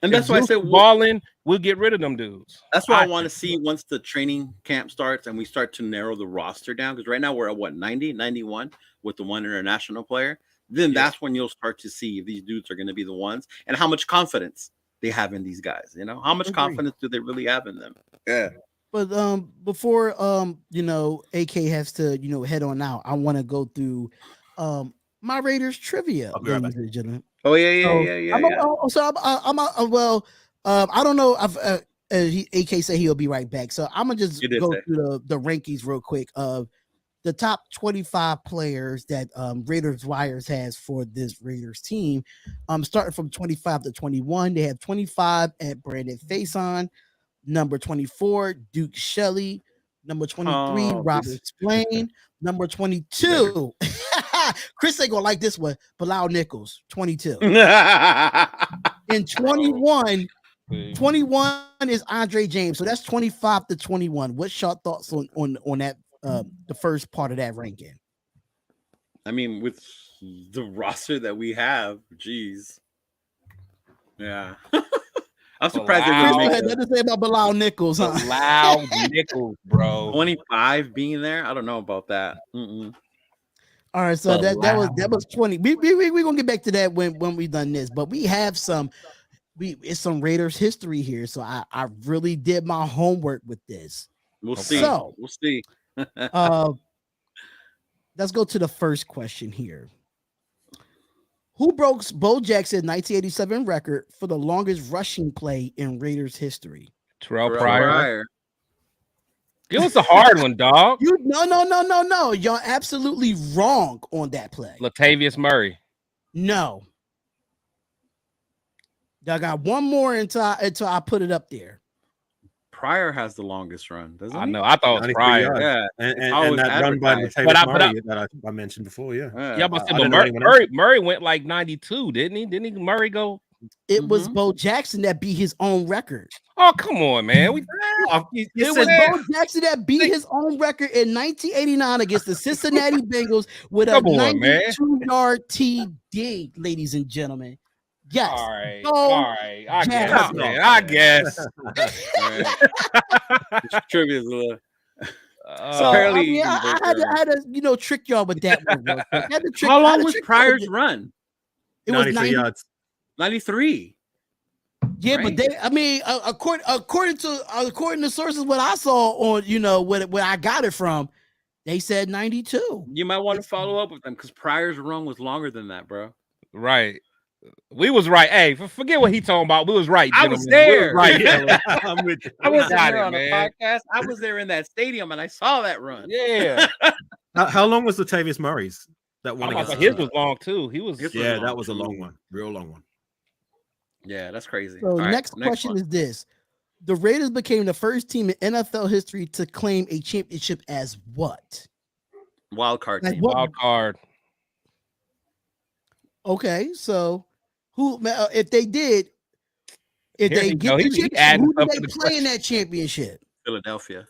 And that's why I said balling, we'll get rid of them dudes. That's what I want to see once the training camp starts and we start to narrow the roster down. Because right now we're at what, 90, 91 with the one international player. Then that's when you'll start to see if these dudes are going to be the ones and how much confidence they have in these guys. You know, how much confidence do they really have in them? Yeah. But before AK has to head on out, I want to go through my Raiders trivia, ladies and gentlemen. Oh yeah. I don't know. AK said he'll be right back, so I'm gonna just go through the rankings real quick of the top 25 players that Raiders Wires has for this Raiders team. Starting from 25 to 21, they have 25 at Brandon Faison, number 24 Duke Shelley, number 23 Robert Splain, number 22. Chris ain't gonna like this one. Bilal Nichols, 22. And 21 is Andre James. So that's 25 to 21. What's your thoughts on that? The first part of that ranking. I mean, with the roster that we have, geez. Yeah. I'm surprised they had to say about Bilal Nichols, huh? Bilal Nichols, bro. 25 being there. I don't know about that. Mm-mm. All right, so that was 20. We're gonna get back to that when we done this, but we have it's some Raiders history here. So I really did my homework with this. We'll see. So we'll see. Let's go to the first question here. Who broke Bo Jackson's 1987 record for the longest rushing play in Raiders history? Terrell Pryor. It was a hard one, dog. No. You're absolutely wrong on that play. Latavius Murray. No. I got one more until I put it up there. Pryor has the longest run, doesn't he? I know. I thought it was Pryor. Yeah, and that run by Latavius Murray that I mentioned before. Yeah, but Murray went like 92, didn't he? Didn't he? Murray go? It was Bo Jackson that beat his own record. Oh, come on, man. It was Bo Jackson that beat his own record in 1989 against the Cincinnati Bengals with a 92-yard TD, ladies and gentlemen. Yes. All right. I guess. Trivia is a little. I had to trick y'all with that one. How long was Pryor's run? It was 90 yards. 93. Yeah, right. But according to sources, what I saw on where I got it from, they said 92. You might want to follow up with them because Pryor's run was longer than that, bro. Right. We was right. Hey, forget what he talking about. We was right. I was there. Right. I was there on the podcast. I was there in that stadium and I saw that run. Yeah. How long was Latavius Murray's? That one against his was long too. That was a long one. Real long one. Yeah, that's crazy. So next question is this. The Raiders became the first team in NFL history to claim a championship as what? Wild card team. Wild card. Okay, so who if they get the championship, who do they play in that championship? Philadelphia.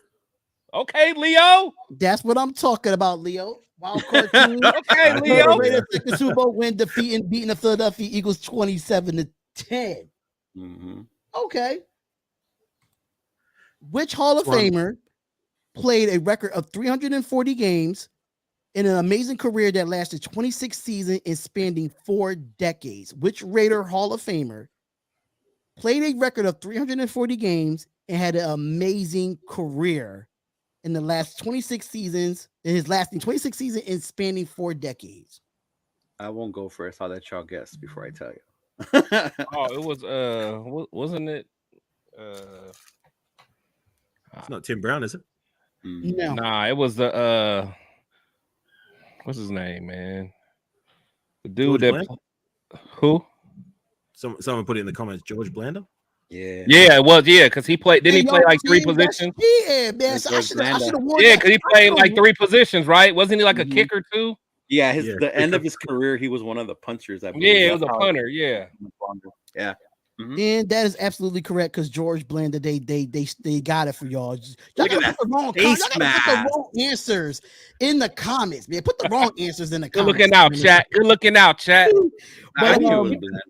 Okay, Leo. That's what I'm talking about, Leo. Wild card team. Okay, Leo. Raiders took the Super Bowl win, beating the Philadelphia Eagles 27-10. Mm-hmm. Okay. Which Hall of Famer played a record of 340 games in an amazing career that lasted 26 seasons and spanning 4 decades? Which Raider Hall of Famer played a record of 340 games and had an amazing career in the last 26 seasons, in his lasting 26 seasons and spanning 4 decades? I won't go first. I'll let y'all guess before I tell you. It was wasn't it it's not Tim Brown, is it? No. Nah, it was the what's his name, man? The dude George who? Someone put it in the comments. George Blanda? Yeah, it was. Yeah, because he played. Didn't he play like three positions? Yeah, man. So I should have worn Yeah, that. because he played like three positions, right? Wasn't he like a kicker too? Yeah, the end of his career, he was one of the punchers. I believe. Yeah, it was a punter. Yeah. And that is absolutely correct because George Blanda, they got it for y'all. Y'all gotta put the wrong answers in the comments, man. Put the wrong answers in the comments. Good looking out, chat. Good looking out, chat. But,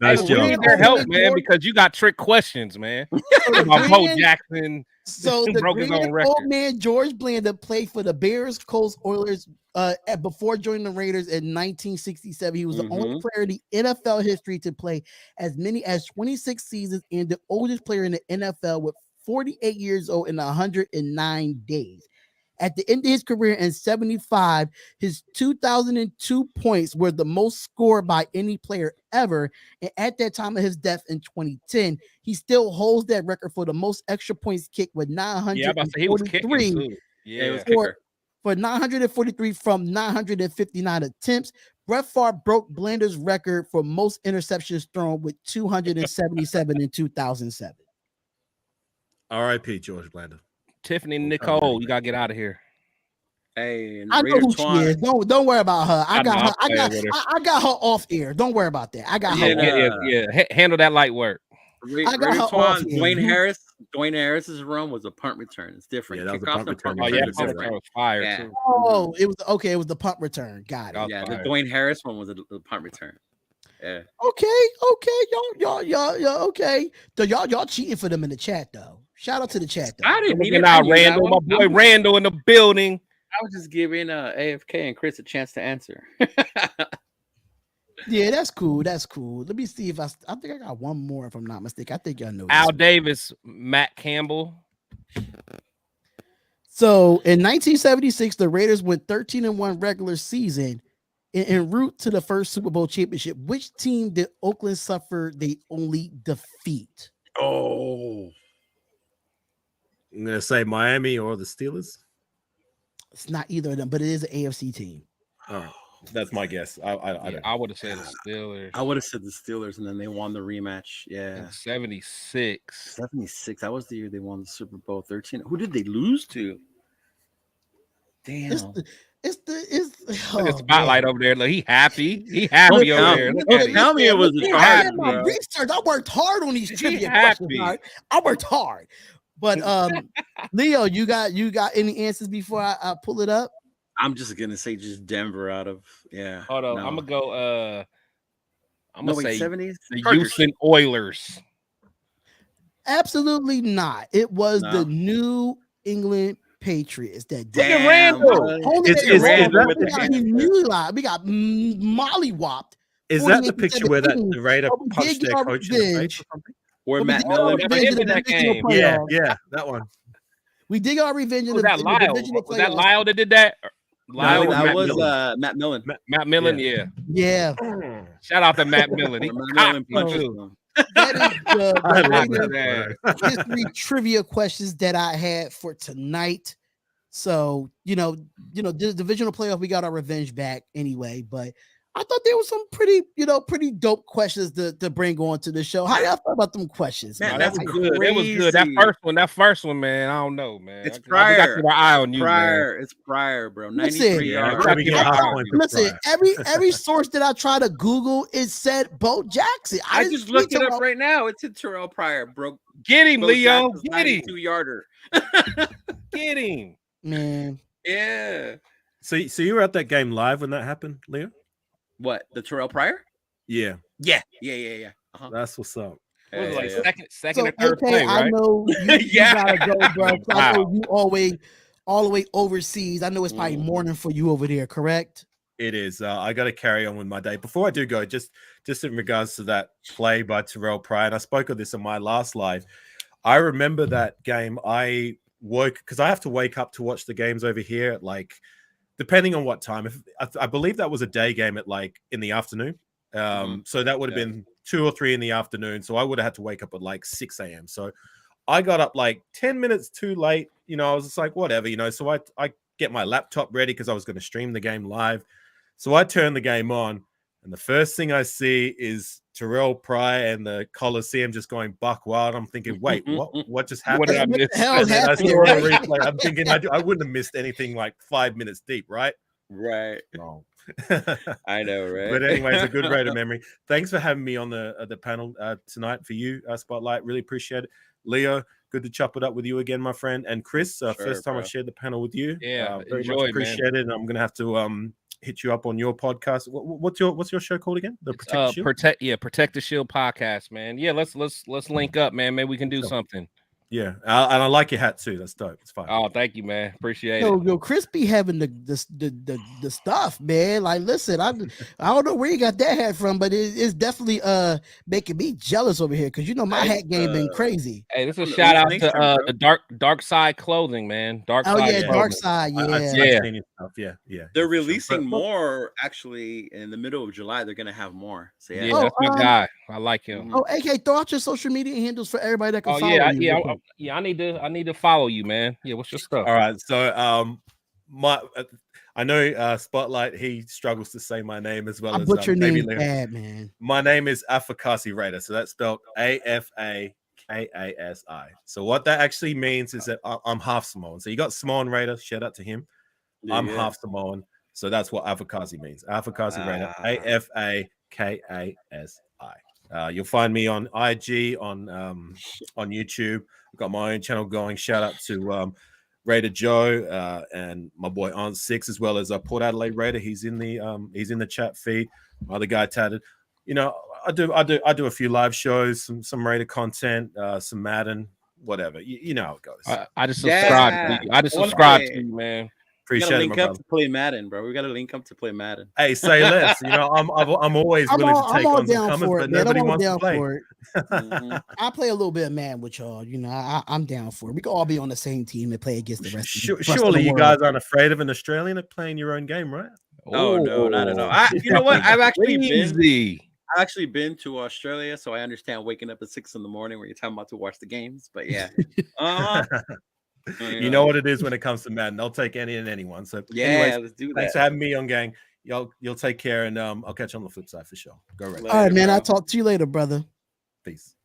nice job. We need their help, man, because you got trick questions, man. About Bo Jackson. So the old man George Blanda played for the Bears, Colts, Oilers before joining the Raiders in 1967. He was the only player in the NFL history to play as many as 26 seasons and the oldest player in the NFL with 48 years old and 109 days. At the end of his career in 75, his 2002 points were the most scored by any player ever. And at that time of his death in 2010, he still holds that record for the most extra points kicked with 943. For 943 from 959 attempts. Brett Favre broke Blanda's record for most interceptions thrown with 277 in 2007. R.I.P. George Blanda. Tiffany Nicole, you gotta get out of here. Hey, I know who she is. Don't worry about her. I got her off air. Don't worry about that. I got her. Yeah. Handle that light work. Dwayne Harris's run was a punt return. It's different. Yeah, that was a punt return. Punt return was fire too. Oh, it was okay. It was the punt return. Got it. Yeah, the Dwayne Harris one was the punt return. Yeah. Okay. Y'all. Okay. So y'all cheating for them in the chat though. Shout out to the chat though. I didn't mean Randall, my boy Randall in the building. I was just giving AFK and Chris a chance to answer. Yeah, that's cool. That's cool. Let me see if I think I got one more if I'm not mistaken. I think y'all know. Al Davis, Matt Campbell. So in 1976, the Raiders went 13-1 regular season en route to the first Super Bowl championship. Which team did Oakland suffer the only defeat? Oh, I'm gonna say Miami or the Steelers. It's not either of them, but it is an AFC team. Oh, that's my guess. I would have said the Steelers. I would have said the Steelers, and then they won the rematch. Yeah, 76. 76. That was the year they won the Super Bowl 13. Who did they lose to? Damn. It's Look at Spotlight over there. Look, he happy. He happy over there. Tell me it was my research. I worked hard on these trivia questions. Right? I worked hard. But Leo, you got any answers before I pull it up? I'm just gonna say just Denver out of Hold on, I'm gonna go. I'm gonna say 70s. The Houston Oilers. Absolutely not. It was the New England Patriots that did. Look at Randall. We got mollywopped. Is that the picture where the Raider punched their coach in the face or something? Where Matt Miller in that game. Yeah, that one. We dig our revenge in the Lyle. Was that Lyle that did that? Lyle, that was Matt Millen. Matt Millen, yeah. Shout out to Matt Millen. That is the history trivia questions that I had for tonight. So the divisional playoff, we got our revenge back anyway, but I thought there was some pretty dope questions to bring on to the show. How y'all feel about them questions? Man, that was good. It was good. That first one, man. I don't know, man. It's prior. It's prior, bro. 93 yards. Listen, every source that I try to Google, it said Bo Jackson. I just looked it up right now. It's in Terrell Pryor, bro. Get him, Leo. Get him. 92-yarder. Get him, man. Yeah. So you were at that game live when that happened, Leo? What, the Terrell Pryor? Yeah. Uh-huh. That's what's up. It was like second or third play, right? I know you gotta go, bro. I know you always all the way overseas. I know it's probably morning for you over there, correct? It is. I got to carry on with my day. Before I do go, just in regards to that play by Terrell Pryor, and I spoke of this in my last live. I remember that game. I woke because I have to wake up to watch the games over here at depending on what time. If I believe that was a day game at in the afternoon. So that would have been 2 or 3 in the afternoon. So I would have had to wake up at 6 a.m. So I got up 10 minutes too late. I was just like, whatever, So I get my laptop ready because I was going to stream the game live. So I turn the game on, and the first thing I see is Terrell Pryor and the Coliseum just going buck wild. I'm thinking, wait, what just happened? What did I miss? Hell And then I happened, saw the right? replay. I'm thinking I wouldn't have missed anything like 5 minutes deep, right? Right. Wrong. I know, right? But anyway, it's a good rate of memory. Thanks for having me on the panel tonight for you, Spotlight. Really appreciate it. Leo, good to chop it up with you again, my friend. And Chris, first time I've shared the panel with you. Yeah, very much appreciate it. And I'm gonna have to hit you up on your podcast. What's your show called again? The Protect the Shield? Protect the Shield podcast, man. Yeah, let's link up, man. Maybe we can do something. Yeah, and I like your hat too. That's dope. It's fine. Oh, thank you, man. Appreciate it. Yo, Chris be having the stuff, man. Like, listen, I don't know where you got that hat from, but it's definitely making me jealous over here because my hat game been crazy. Hey, this is a shout out to the dark side clothing, man. Dark side. Dark side, yeah. They're releasing more actually in the middle of July. They're gonna have more. So yeah, that's my guy. I like him. Oh, AK, throw out your social media handles for everybody that can follow you. I need to follow you, man. Yeah, what's your stuff? All right, so I know Spotlight, he struggles to say my name as well. I butcher your name bad, man. My name is Afakasi Raider, so that's spelled Afakasi. So what that actually means is that I'm half Samoan. So you got Samoan Raider, shout out to him. I'm half Samoan, so that's what Afakasi means. Afakasi Raider, Afakasi. You'll find me on IG, on YouTube. I've got my own channel going. Shout out to Raider Joe and my boy Aunt Six, as well as Port Adelaide Raider. He's in the chat feed. My other guy tatted. I do a few live shows, some Raider content, some Madden, whatever. You know how it goes. I just subscribe to you. I just subscribe to you, man. Appreciate it. Link up to play Madden, bro. We got to link up to play Madden. Hey, say less. I'm always willing to take on some comments, but nobody wants to play. I play a little bit of Madden with y'all. I'm down for it. We can all be on the same team and play against the rest. Surely you guys aren't afraid of an Australian playing your own game, right? Oh no, not at all. You know what? I've actually been to Australia, so I understand waking up at 6 a.m. where you're talking about to watch the games. But yeah. You know what it is when it comes to Madden. I'll take any and anyone. So anyways, let's do that. Thanks for having me on, gang. You'll take care, and I'll catch you on the flip side for sure. Go right. All right, man. I'll talk to you later, brother. Peace.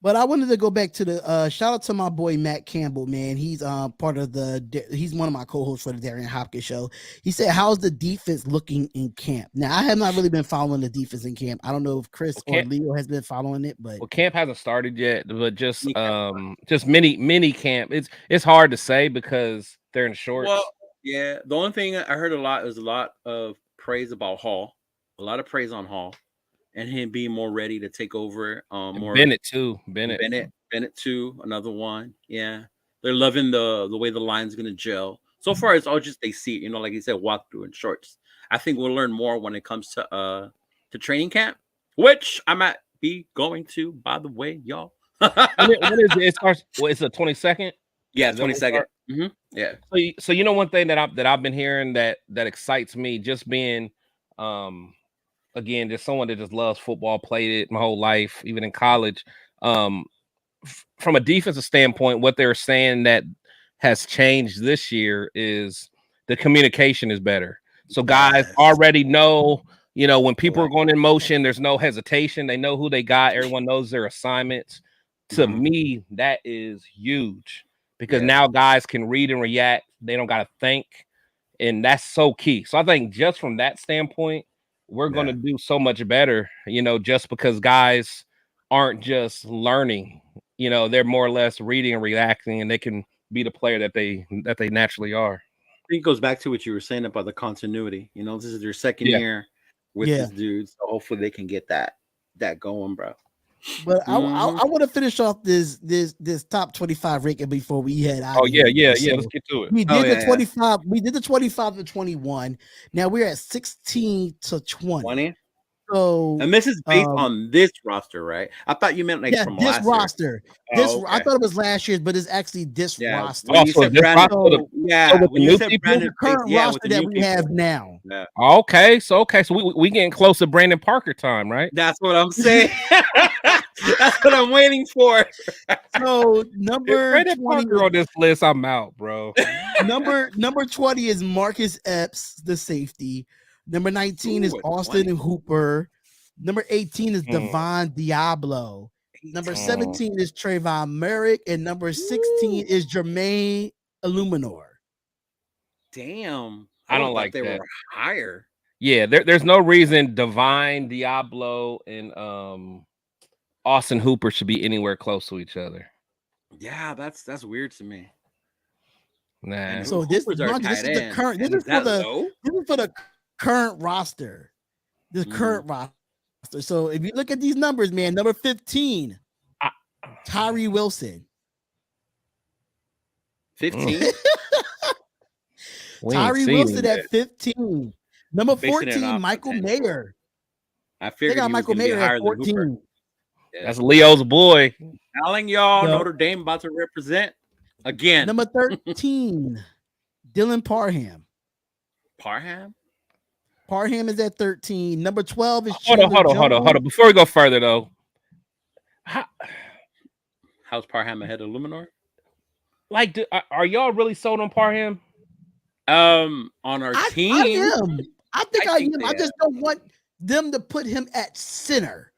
But I wanted to go back to the shout out to my boy Matt Campbell, man. He's he's one of my co-hosts for the Darian Hopkins show. He said, "How's the defense looking in camp?" Now, I have not really been following the defense in camp. I don't know if Chris or Leo has been following it, but camp hasn't started yet. But just mini camp. It's hard to say because they're in shorts. Well, yeah. The only thing I heard a lot of praise about Hall, a lot of praise on Hall. And him being more ready to take over. More Bennett too. Bennett too. Another one. Yeah, they're loving the way the line's gonna gel. So far, it's all just they see. Like you said, walk through in shorts. I think we'll learn more when it comes to training camp, which I might be going to. By the way, y'all. When is it? It starts. It's the 22nd. Yeah, 22nd. Mm-hmm. Yeah. So one thing that I've been hearing that excites me, just being again, just someone that just loves football, played it my whole life, even in college. From a defensive standpoint, what they're saying that has changed this year is the communication is better. So guys already know, when people are going in motion, there's no hesitation. They know who they got. Everyone knows their assignments. To me, that is huge because now guys can read and react. They don't got to think. And that's so key. So I think just from that standpoint, we're going to do so much better, just because guys aren't just learning, they're more or less reading and reacting, and they can be the player that they naturally are. I think it goes back to what you were saying about the continuity. This is their second year with this dude, so hopefully they can get that going, bro. But I want to finish off this top 25 ranking before we head out. Oh yeah. Let's get to it. We did the 25. We did the 25 to 21. Now we're at 16 to 20. So, and this is based on this roster, right? I thought you meant from this last roster. Year. I thought it was last year's, but it's actually this roster. When you said the current roster that we have now. Yeah. Okay, so we getting close to Brandon Parker time, right? That's what I'm saying. That's what I'm waiting for. So number Brandon Parker on this list, I'm out, bro. number 20 is Marcus Epps, the safety. Number 19 is Austin and Hooper. Number 18 is Devon Diablo. Number 17 is Trayvon Merrick, and number 16 is Jermaine Illuminor. Damn, I don't like they that. were higher. Yeah, there's no reason Divine Diablo and Austin Hooper should be anywhere close to each other. Yeah, that's weird to me. Nah. So this is the current. This is for the current roster. The current roster. So if you look at these numbers, man, number 15, Tyree Wilson. 15. Tyree Wilson at 15. Number 14, Michael Mayer. I figured they got Michael Mayer at 14. That's Leo's boy. Telling y'all, Notre Dame about to represent again. Number 13, Dylan Parham. Parham is at 13. Number 12 is Hold on. Before we go further, though, how's Parham ahead of Luminor? Like, are y'all really sold on Parham? On our team, I am. I think I am. I just don't want them to put him at center.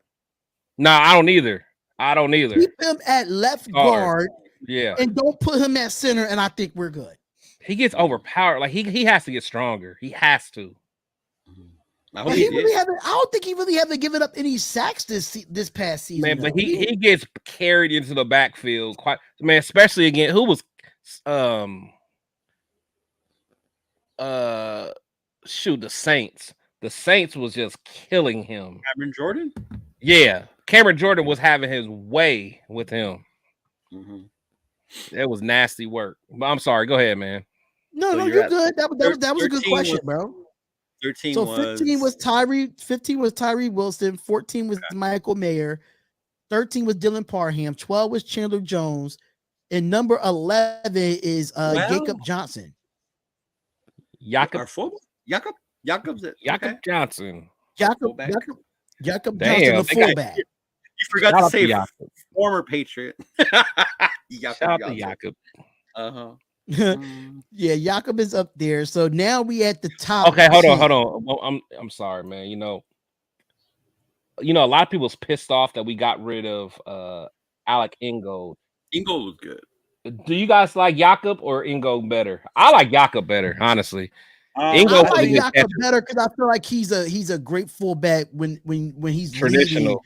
No, I don't either. Keep him at left guard. Yeah. And don't put him at center, and I think we're good. He gets overpowered. Like, he has to get stronger. He has to. I don't think he really haven't given up any sacks this past season. Man, but he gets carried into the backfield especially again. Who was the Saints. The Saints was just killing him. Cameron Jordan? Yeah. Cameron Jordan was having his way with him. It was nasty work. But I'm sorry. Go ahead, man. No, you're good. That was a good question, bro. 15 15 was Tyree Wilson, 14 was Michael Mayer, 13 was Dylan Parham, 12 was Chandler Jones, and number 11 is Jacob Johnson. Jacob Johnson. Jacob Johnson, the fullback. You forgot to say former Patriot. Shout out to Jacob. Yeah, Jacob is up there. So now we at the top. Okay, hold on. Well, I'm sorry, man. You know, a lot of people's pissed off that we got rid of Alec Ingold. Ingold was good. Do you guys like Jakob or Ingold better? I like Jakob better, honestly. Ingold I like Jakob better because I feel like he's a great fullback when he's traditionally,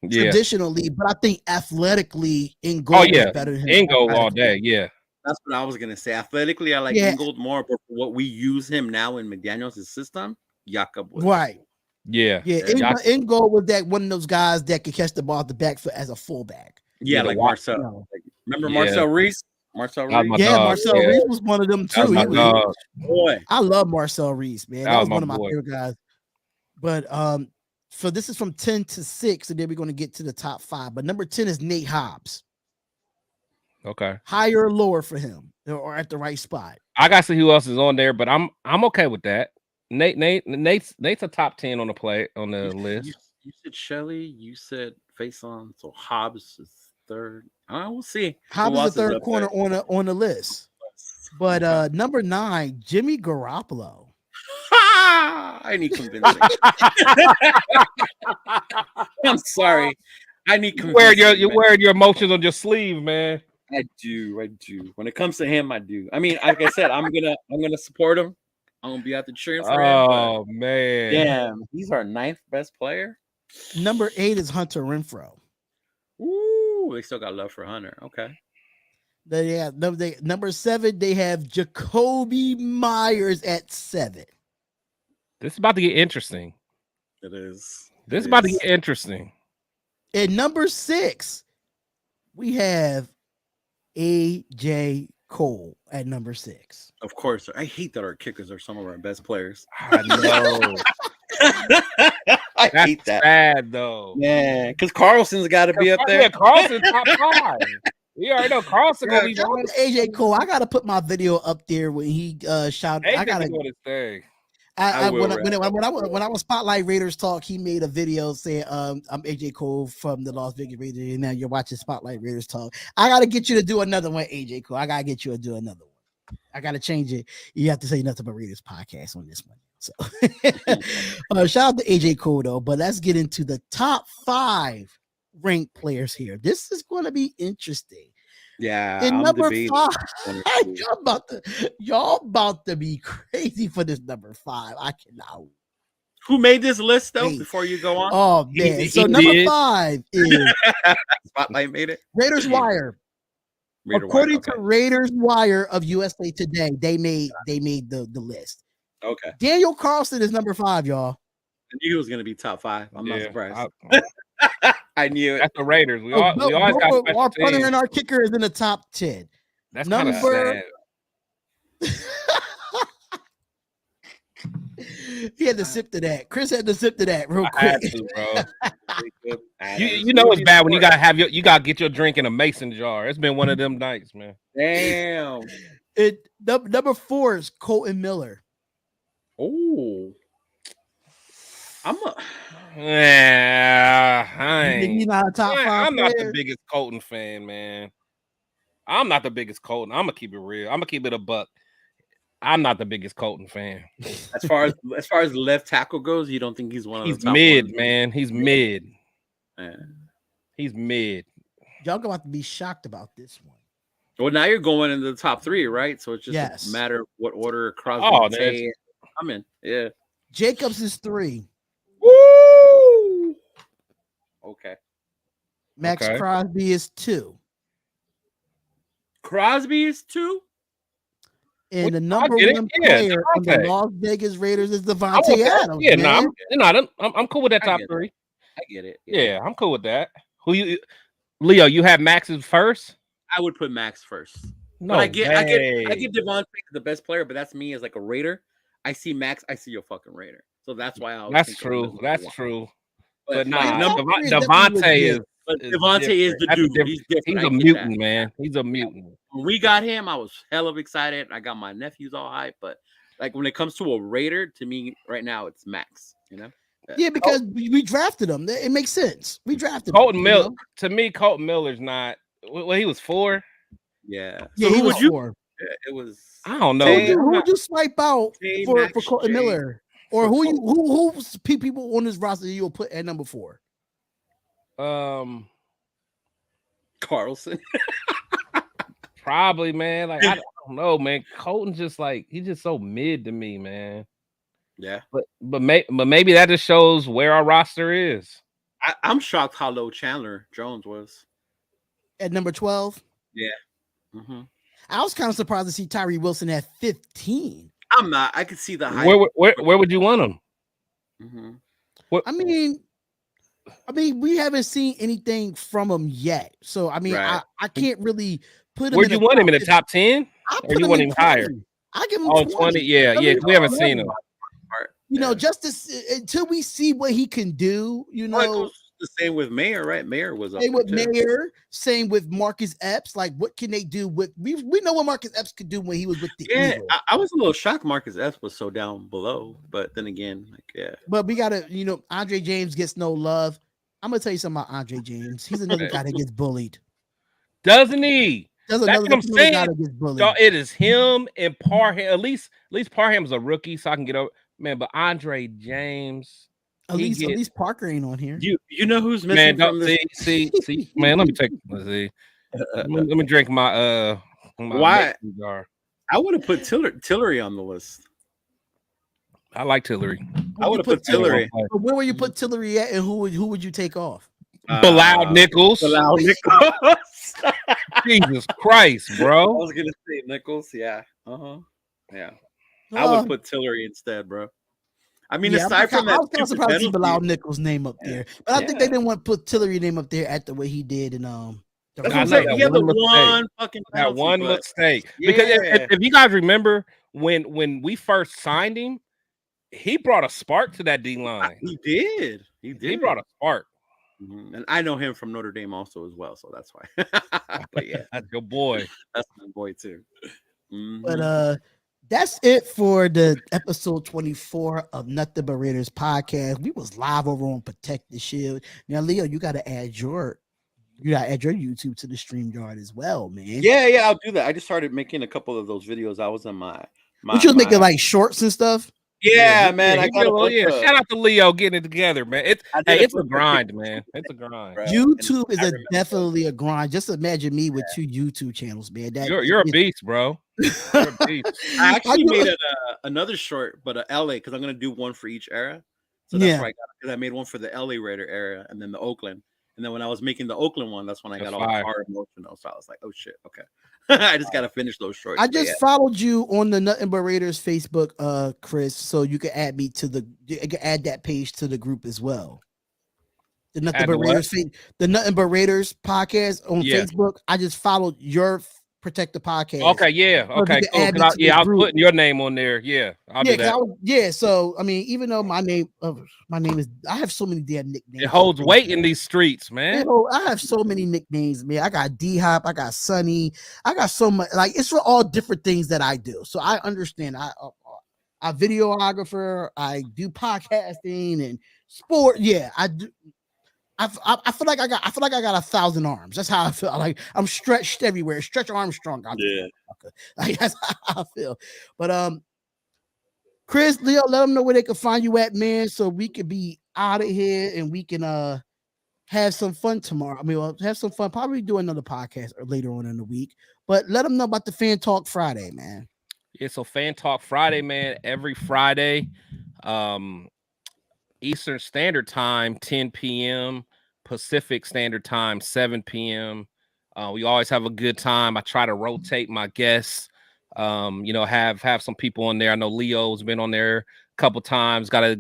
but I think athletically Ingold is better than him. Ingold all day, yeah. That's what I was gonna say. Athletically, I like Ingold more, but for what we use him now in McDaniels' system, Jakob was right. Yeah. Ingold was that one of those guys that could catch the ball at the backfoot as a fullback. Yeah, like Marcel. Remember Marcel Reese? Marcel Reese was one of them too. I love Marcel Reese, man. That was one of my favorite guys. But so this is from 10 to 6, and then we're going to get to the top 5. But number 10 is Nate Hobbs. Okay. Higher or lower for him, or at the right spot? I got to see who else is on there, but I'm okay with that. Nate's a top 10 on the list. You said Shelley, you said Faison, so Hobbs is third. We'll see. Hobbs is the third corner on the list. But number 9, Jimmy Garoppolo. I need convincing. I'm sorry. I need convincing. You're wearing your emotions on your sleeve, man. I do. When it comes to him, I do. I mean, like I said, I'm gonna support him. I'm gonna be out the cheering for him. Oh man, damn, he's our 9th best player. Number 8 is Hunter Renfrow. Ooh, they still got love for Hunter. Okay. Number 7, they have Jacoby Myers at 7. This is about to get interesting. It is. This is about to get interesting. At number 6, we have AJ Cole at number 6. Of course. I hate that our kickers are some of our best players. I know. I hate that. Bad though. Yeah, because Carlson's got to be up there. Yeah, Carlson's top 5. We already know Carlson gonna be AJ Cole. I gotta put my video up there when he shouted. I gotta do his thing. When I was Spotlight Raiders Talk, he made a video saying, "I'm AJ Cole from the Las Vegas Raiders, and now you're watching Spotlight Raiders Talk." I gotta get you to do another one, AJ Cole. I gotta get you to do another one. I gotta change it. You have to say Nothing But Raiders podcast on this one. So shout out to AJ Cole though, but let's get into the top 5 ranked players here. This is going to be interesting. Yeah, In I'm number debating. 5, y'all about to be crazy for this number 5. I cannot. Who made this list though? Wait. Before you go on, Oh man! So number 5 is Spotlight made it. Raiders Wire. According to Raiders Wire of USA Today, they made the list. Okay. Daniel Carlson is number 5, y'all. I knew he was gonna be top 5. I'm not surprised. I knew it. That's the Raiders. We always got our punter and our kicker is in the top 10. That's kind of sad. He had to sip to that. Chris had to sip to that real quick. I had to, bro. you know it's bad when you gotta get your drink in a mason jar. It's been one of them nights, man. Damn. Number 4 is Colton Miller. Oh, He's not a top 5. I'm not the biggest Colton fan, man. I'm not the biggest Colton. I'm gonna keep it real. I'm gonna keep it a buck. I'm not the biggest Colton fan. As far as left tackle goes, you don't think he's one of the top mid, ones? man. He's mid. Man. He's mid. Y'all going to have to be shocked about this one. Well, now you're going into the top 3, right? So it's just a matter of what order Crosby. I'm in. Yeah. Jacobs is 3. Woo! Okay. Max Crosby is 2. Crosby is 2? And the number 1 player on the Las Vegas Raiders is Devontae Adams. Yeah, I'm cool with that top 3. I get it. Yeah, I'm cool with that. Leo, you have Max's first? I would put Max first. No, but I get Devontae the best player, but that's me as like a Raider. I see Max, I see a fucking Raider. So that's why I was That's true. That's true. But Devontae is the dude. He's a mutant, man. He's a mutant. When we got him, I was hell of excited. I got my nephews all hyped, but like when it comes to a Raider, to me right now it's Max, you know? Yeah, because we drafted him. It makes sense. We drafted Colton Miller. To me, Colton Miller's not. Well, he was 4. Yeah. Yeah, so who would you? 4. Yeah, it was. I don't know. Who would you swipe out for Colton Miller, or who's people on this roster you'll put at number 4? Carlson. Probably, man. Like I don't know, man. Colton's he's just so mid to me, man. Yeah, but maybe that just shows where our roster is. I'm shocked how low Chandler Jones was at number 12. Yeah, mm-hmm. I was kind of surprised to see Tyree Wilson at 15. I'm not. I could see the hype. Where would you want him? Mm-hmm. I mean, we haven't seen anything from him yet, so I mean, I can't really put him. Where'd you want him in the top 10? Or you want him higher? I give him 20. Yeah. We haven't seen him. You know, just until we see what he can do. You know, the same with Mayer, right? Mayer was up. Same with Mayer. Same with Marcus Epps. Like, what can they do with? We know what Marcus Epps could do when he was with the Eagles. I was a little shocked Marcus Epps was so down below, but then again, But we gotta, Andre James gets no love. I'm gonna tell you something about Andre James. He's another guy that gets bullied, doesn't he? That's what I'm saying. Guy that gets bullied. It is him and Parham. At least Parham's a rookie, so I can get over. Man, but Andre James. At least Parker ain't on here. You know who's missing from this? See, man. Let's see. Let me drink my why? Jar. I would have put Tillery on the list. I like Tillery. I would have put Tillery. But where would you put Tillery at, and who would you take off? Bilal Nichols. Jesus Christ, bro. I was gonna say Nichols. Yeah. Yeah. I would put Tillery instead, bro. I mean, aside from that, I was kind of surprised to see Bilal Nichols' name up there, but I think they didn't want to put Tillery name up there at the way he did. And he had the one mistake. Because if you guys remember when we first signed him, he brought a spark to that D line. He did. He brought a spark. Mm-hmm. And I know him from Notre Dame also as well, so that's why. But yeah, that's your boy. That's my boy too. Mm-hmm. But that's it for the episode 24 of Nothing But Raiders podcast. We was live over on Protect the Shield. Now, Leo, you got to add your You gotta add your YouTube to the StreamYard as well, man. Yeah, I'll do that. I just started making a couple of those videos. I was in my What you was making like shorts and stuff? Yeah, man. I got shout out to Leo getting it together, man. It's a grind, man. It's a grind. YouTube is definitely a grind. Just imagine me with 2 YouTube channels, man. You're a beast, bro. You're a beast. I actually made another short, but LA, because I'm gonna do one for each era. So that's where I got it. Because I made one for the LA Raider era and then the Oakland. And then when I was making the Oakland one, that's when I got all hard emotional. So I was like, oh shit, okay. I just gotta finish those shorts. I just followed you on the Nothing But Raiders Facebook, Chris, so you can add me to you can add that page to the group as well. The Nothing But Raiders, the Nothing But Raiders podcast on Facebook. I just followed your Protect the Podcast. Okay, yeah, okay, cool. I was putting your name on there. Yeah, I'll do that. So I mean, even though my name is, I have so many damn nicknames. It holds weight in these streets, man. I have so many nicknames, man. I got D Hop, I got Sonny, I got so much. Like it's for all different things that I do. So I understand. I videographer. I do podcasting and sport. Yeah, I do. I feel like I got 1,000 arms. That's how I feel. Like I'm stretched everywhere. Stretch Armstrong. Like that's how I feel. But Chris, Leo, let them know where they can find you at, man, so we can be out of here and we can have some fun tomorrow. I mean, we'll have some fun. Probably do another podcast or later on in the week. But let them know about the Fan Talk Friday, man. Yeah, so Fan Talk Friday, man. Every Friday, Eastern Standard Time, 10 p.m. Pacific Standard Time, 7 p.m. We always have a good time. I try to rotate my guests. Have some people on there. I know Leo's been on there a couple times. Gotta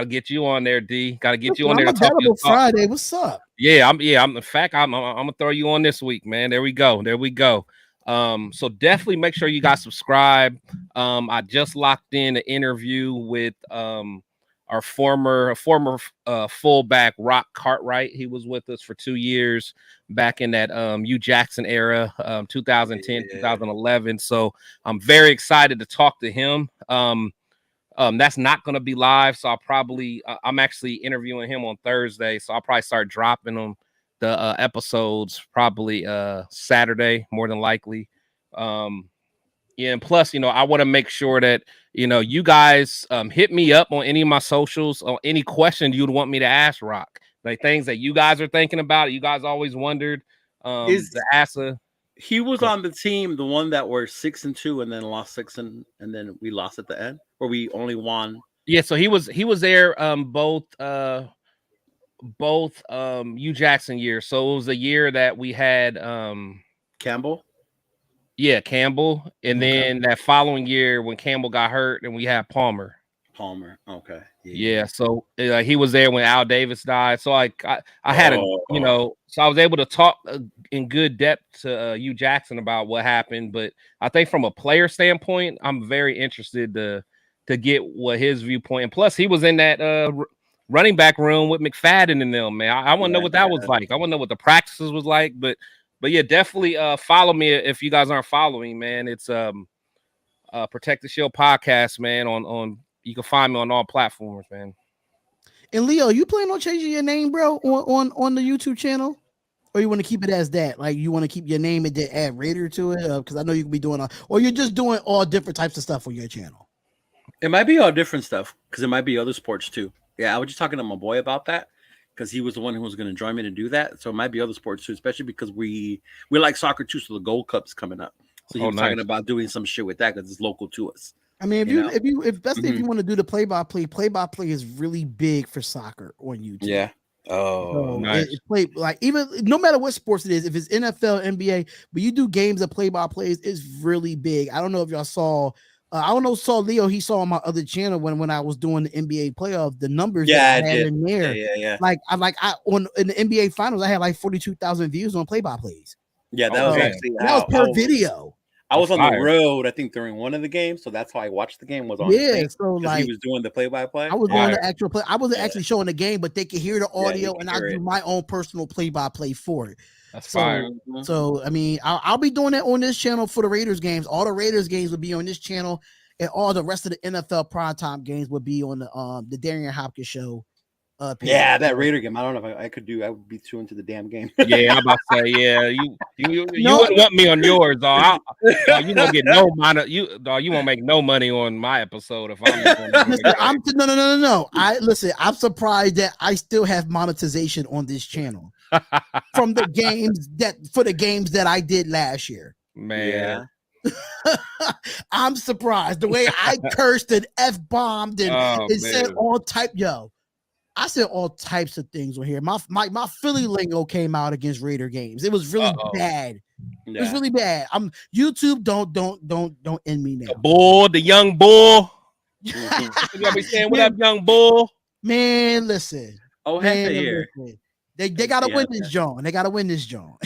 get you on there, D. Gotta get you on there. Available Friday. What's up? Yeah, I'm gonna throw you on this week, man. There we go. So definitely make sure you guys subscribe. I just locked in an interview with our former fullback Rock Cartwright. He was with us for 2 years back in that U Jackson era, 2010, 2011. So I'm very excited to talk to him. That's not going to be live, so I'm actually interviewing him on Thursday, so I'll probably start dropping them the episodes probably Saturday, more than likely. And plus, I want to make sure that you guys hit me up on any of my socials or any question you'd want me to ask Rock, like things that you guys are thinking about. You guys always wondered. He was on the team, the one that were 6-2 and then lost 6 and then we lost at the end, or we only won. Yeah, so he was there both U Jackson years. So it was a year that we had Campbell. Yeah, Campbell, and then that following year when Campbell got hurt, and we had Palmer. Okay. Yeah. So he was there when Al Davis died. So I had so I was able to talk in good depth to U Jackson about what happened. But I think from a player standpoint, I'm very interested to get what his viewpoint. And plus, he was in that running back room with McFadden and them. Man, I want to know what that was like. I want to know what the practices was like. But yeah, definitely follow me if you guys aren't following, man. It's Protect the Shield podcast, man. On you can find me on all platforms, man. And Leo, you plan on changing your name, bro, on the YouTube channel, or you want to keep it as that? Like you want to keep your name and then add Raider to it? Because I know you can be doing or you're just doing all different types of stuff on your channel. It might be all different stuff because it might be other sports too. Yeah, I was just talking to my boy about that, because he was the one who was going to join me to do that. So it might be other sports too, especially because we like soccer too. So the Gold Cup's coming up. So he was talking about doing some shit with that because it's local to us. I mean, if you want to do the play-by-play is really big for soccer on YouTube. Yeah. Oh, nice. Even no matter what sports it is, if it's NFL, NBA, but you do games of play-by-plays, it's really big. I don't know if y'all saw. Saw Leo. He saw on my other channel when I was doing the NBA playoff, the numbers that I had in there. Yeah. In the NBA finals, I had like 42,000 views on play-by-plays. Yeah, that was per video. I was on the road, I think, during one of the games, so that's how I watched the game. Was on so he was doing the play-by-play. I was doing the actual play. I wasn't actually showing the game, but they could hear the audio, and I do my own personal play-by-play for it. That's fire. So I mean, I'll be doing that on this channel for the Raiders games. All the Raiders games will be on this channel, and all the rest of the NFL primetime games will be on the Darian Hopkins show Yeah, that Raider game. I don't know if I could do. I would be too into the damn game. Yeah, I'm about to say, yeah, you wouldn't want me on yours, dog. You won't get no money. You won't make no money on my episode if I'm. No. I'm surprised that I still have monetization on this channel from the games that I did last year. Man. I'm surprised the way I cursed and F-bombed and said all type. I said all types of things on here. My Philly lingo came out against Raider games. It was really bad. Yeah. It was really bad. YouTube don't end me now. The young bull. You gotta be saying, what up, young bull? Man, listen. Oh, man, here. They gotta win this John. They gotta win this John.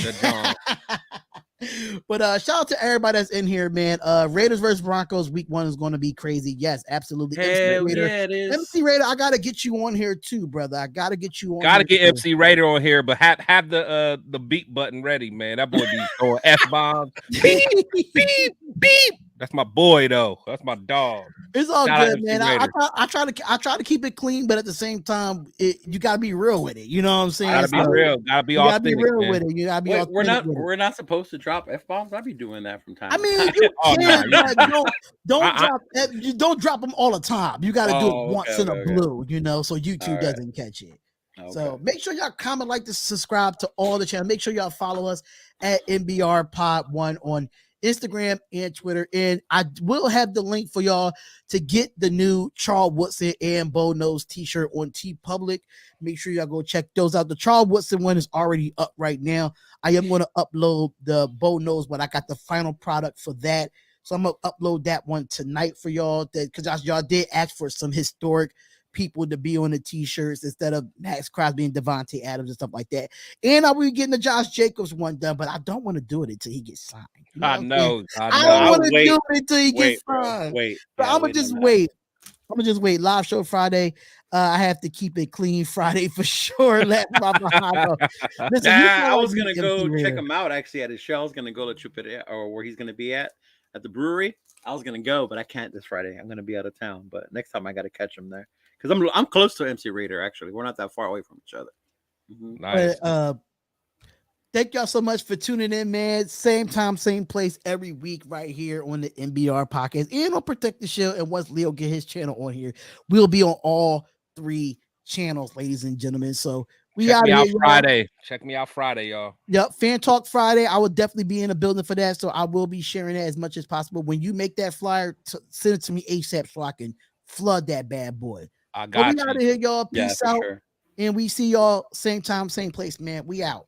But shout out to everybody that's in here, man. Raiders versus Broncos week 1 is going to be crazy. Yes, absolutely. Hell yeah, it is. MC Raider, I gotta get you on here too, brother. I gotta get you on. Gotta get MC Raider on here, but have the beep button ready, man. That boy be throwing F-bombs. Beep, beep, beep. That's my boy, though. That's my dog. It's all good, man. I try to keep it clean, but at the same time, you gotta be real with it. You know what I'm saying? Gotta be real. Gotta be authentic. Gotta be real with it. You gotta be authentic. We're not supposed to drop F-bombs. I'd be doing that from time. I mean, you can, don't drop them all the time. You gotta do it once in a blue, so YouTube doesn't catch it. Okay. So make sure y'all comment, like, subscribe to all the channel. Make sure y'all follow us at NBR Pod 1 on Instagram and Twitter, and I will have the link for y'all to get the new Charles Woodson and Bo Knows t-shirt on TeePublic. Make sure y'all go check those out. The Charles Woodson one is already up right now. I am going to upload the Bo Knows, but I got the final product for that, so I'm gonna upload that one tonight for y'all, because y'all did ask for some historic people to be on the t-shirts instead of Max Crosby and Devontae Adams and stuff like that. And I will be getting the Josh Jacobs one done, but I don't want to do it until he gets signed. I know. I don't want to do it until he gets signed. I'm gonna just wait. Live show Friday. I have to keep it clean Friday for sure. I was gonna go check him out actually at his show. I was gonna go to Jupiter or where he's gonna be at the brewery. I was gonna go, but I can't this Friday. I'm gonna be out of town. But next time I gotta catch him there. Because I'm close to MC Raider, actually. We're not that far away from each other. Mm-hmm. Nice. Thank y'all so much for tuning in, man. Same time, same place every week right here on the NBR podcast and on Protect the Shield. And once Leo get his channel on here, we'll be on all 3 channels, ladies and gentlemen. So check me out Friday. Check me out Friday, y'all. Yep, Fan Talk Friday. I will definitely be in the building for that. So I will be sharing that as much as possible. When you make that flyer, send it to me ASAP so I can flood that bad boy. I got we out of here, y'all. Peace out. Sure. And we see y'all same time, same place, man. We out.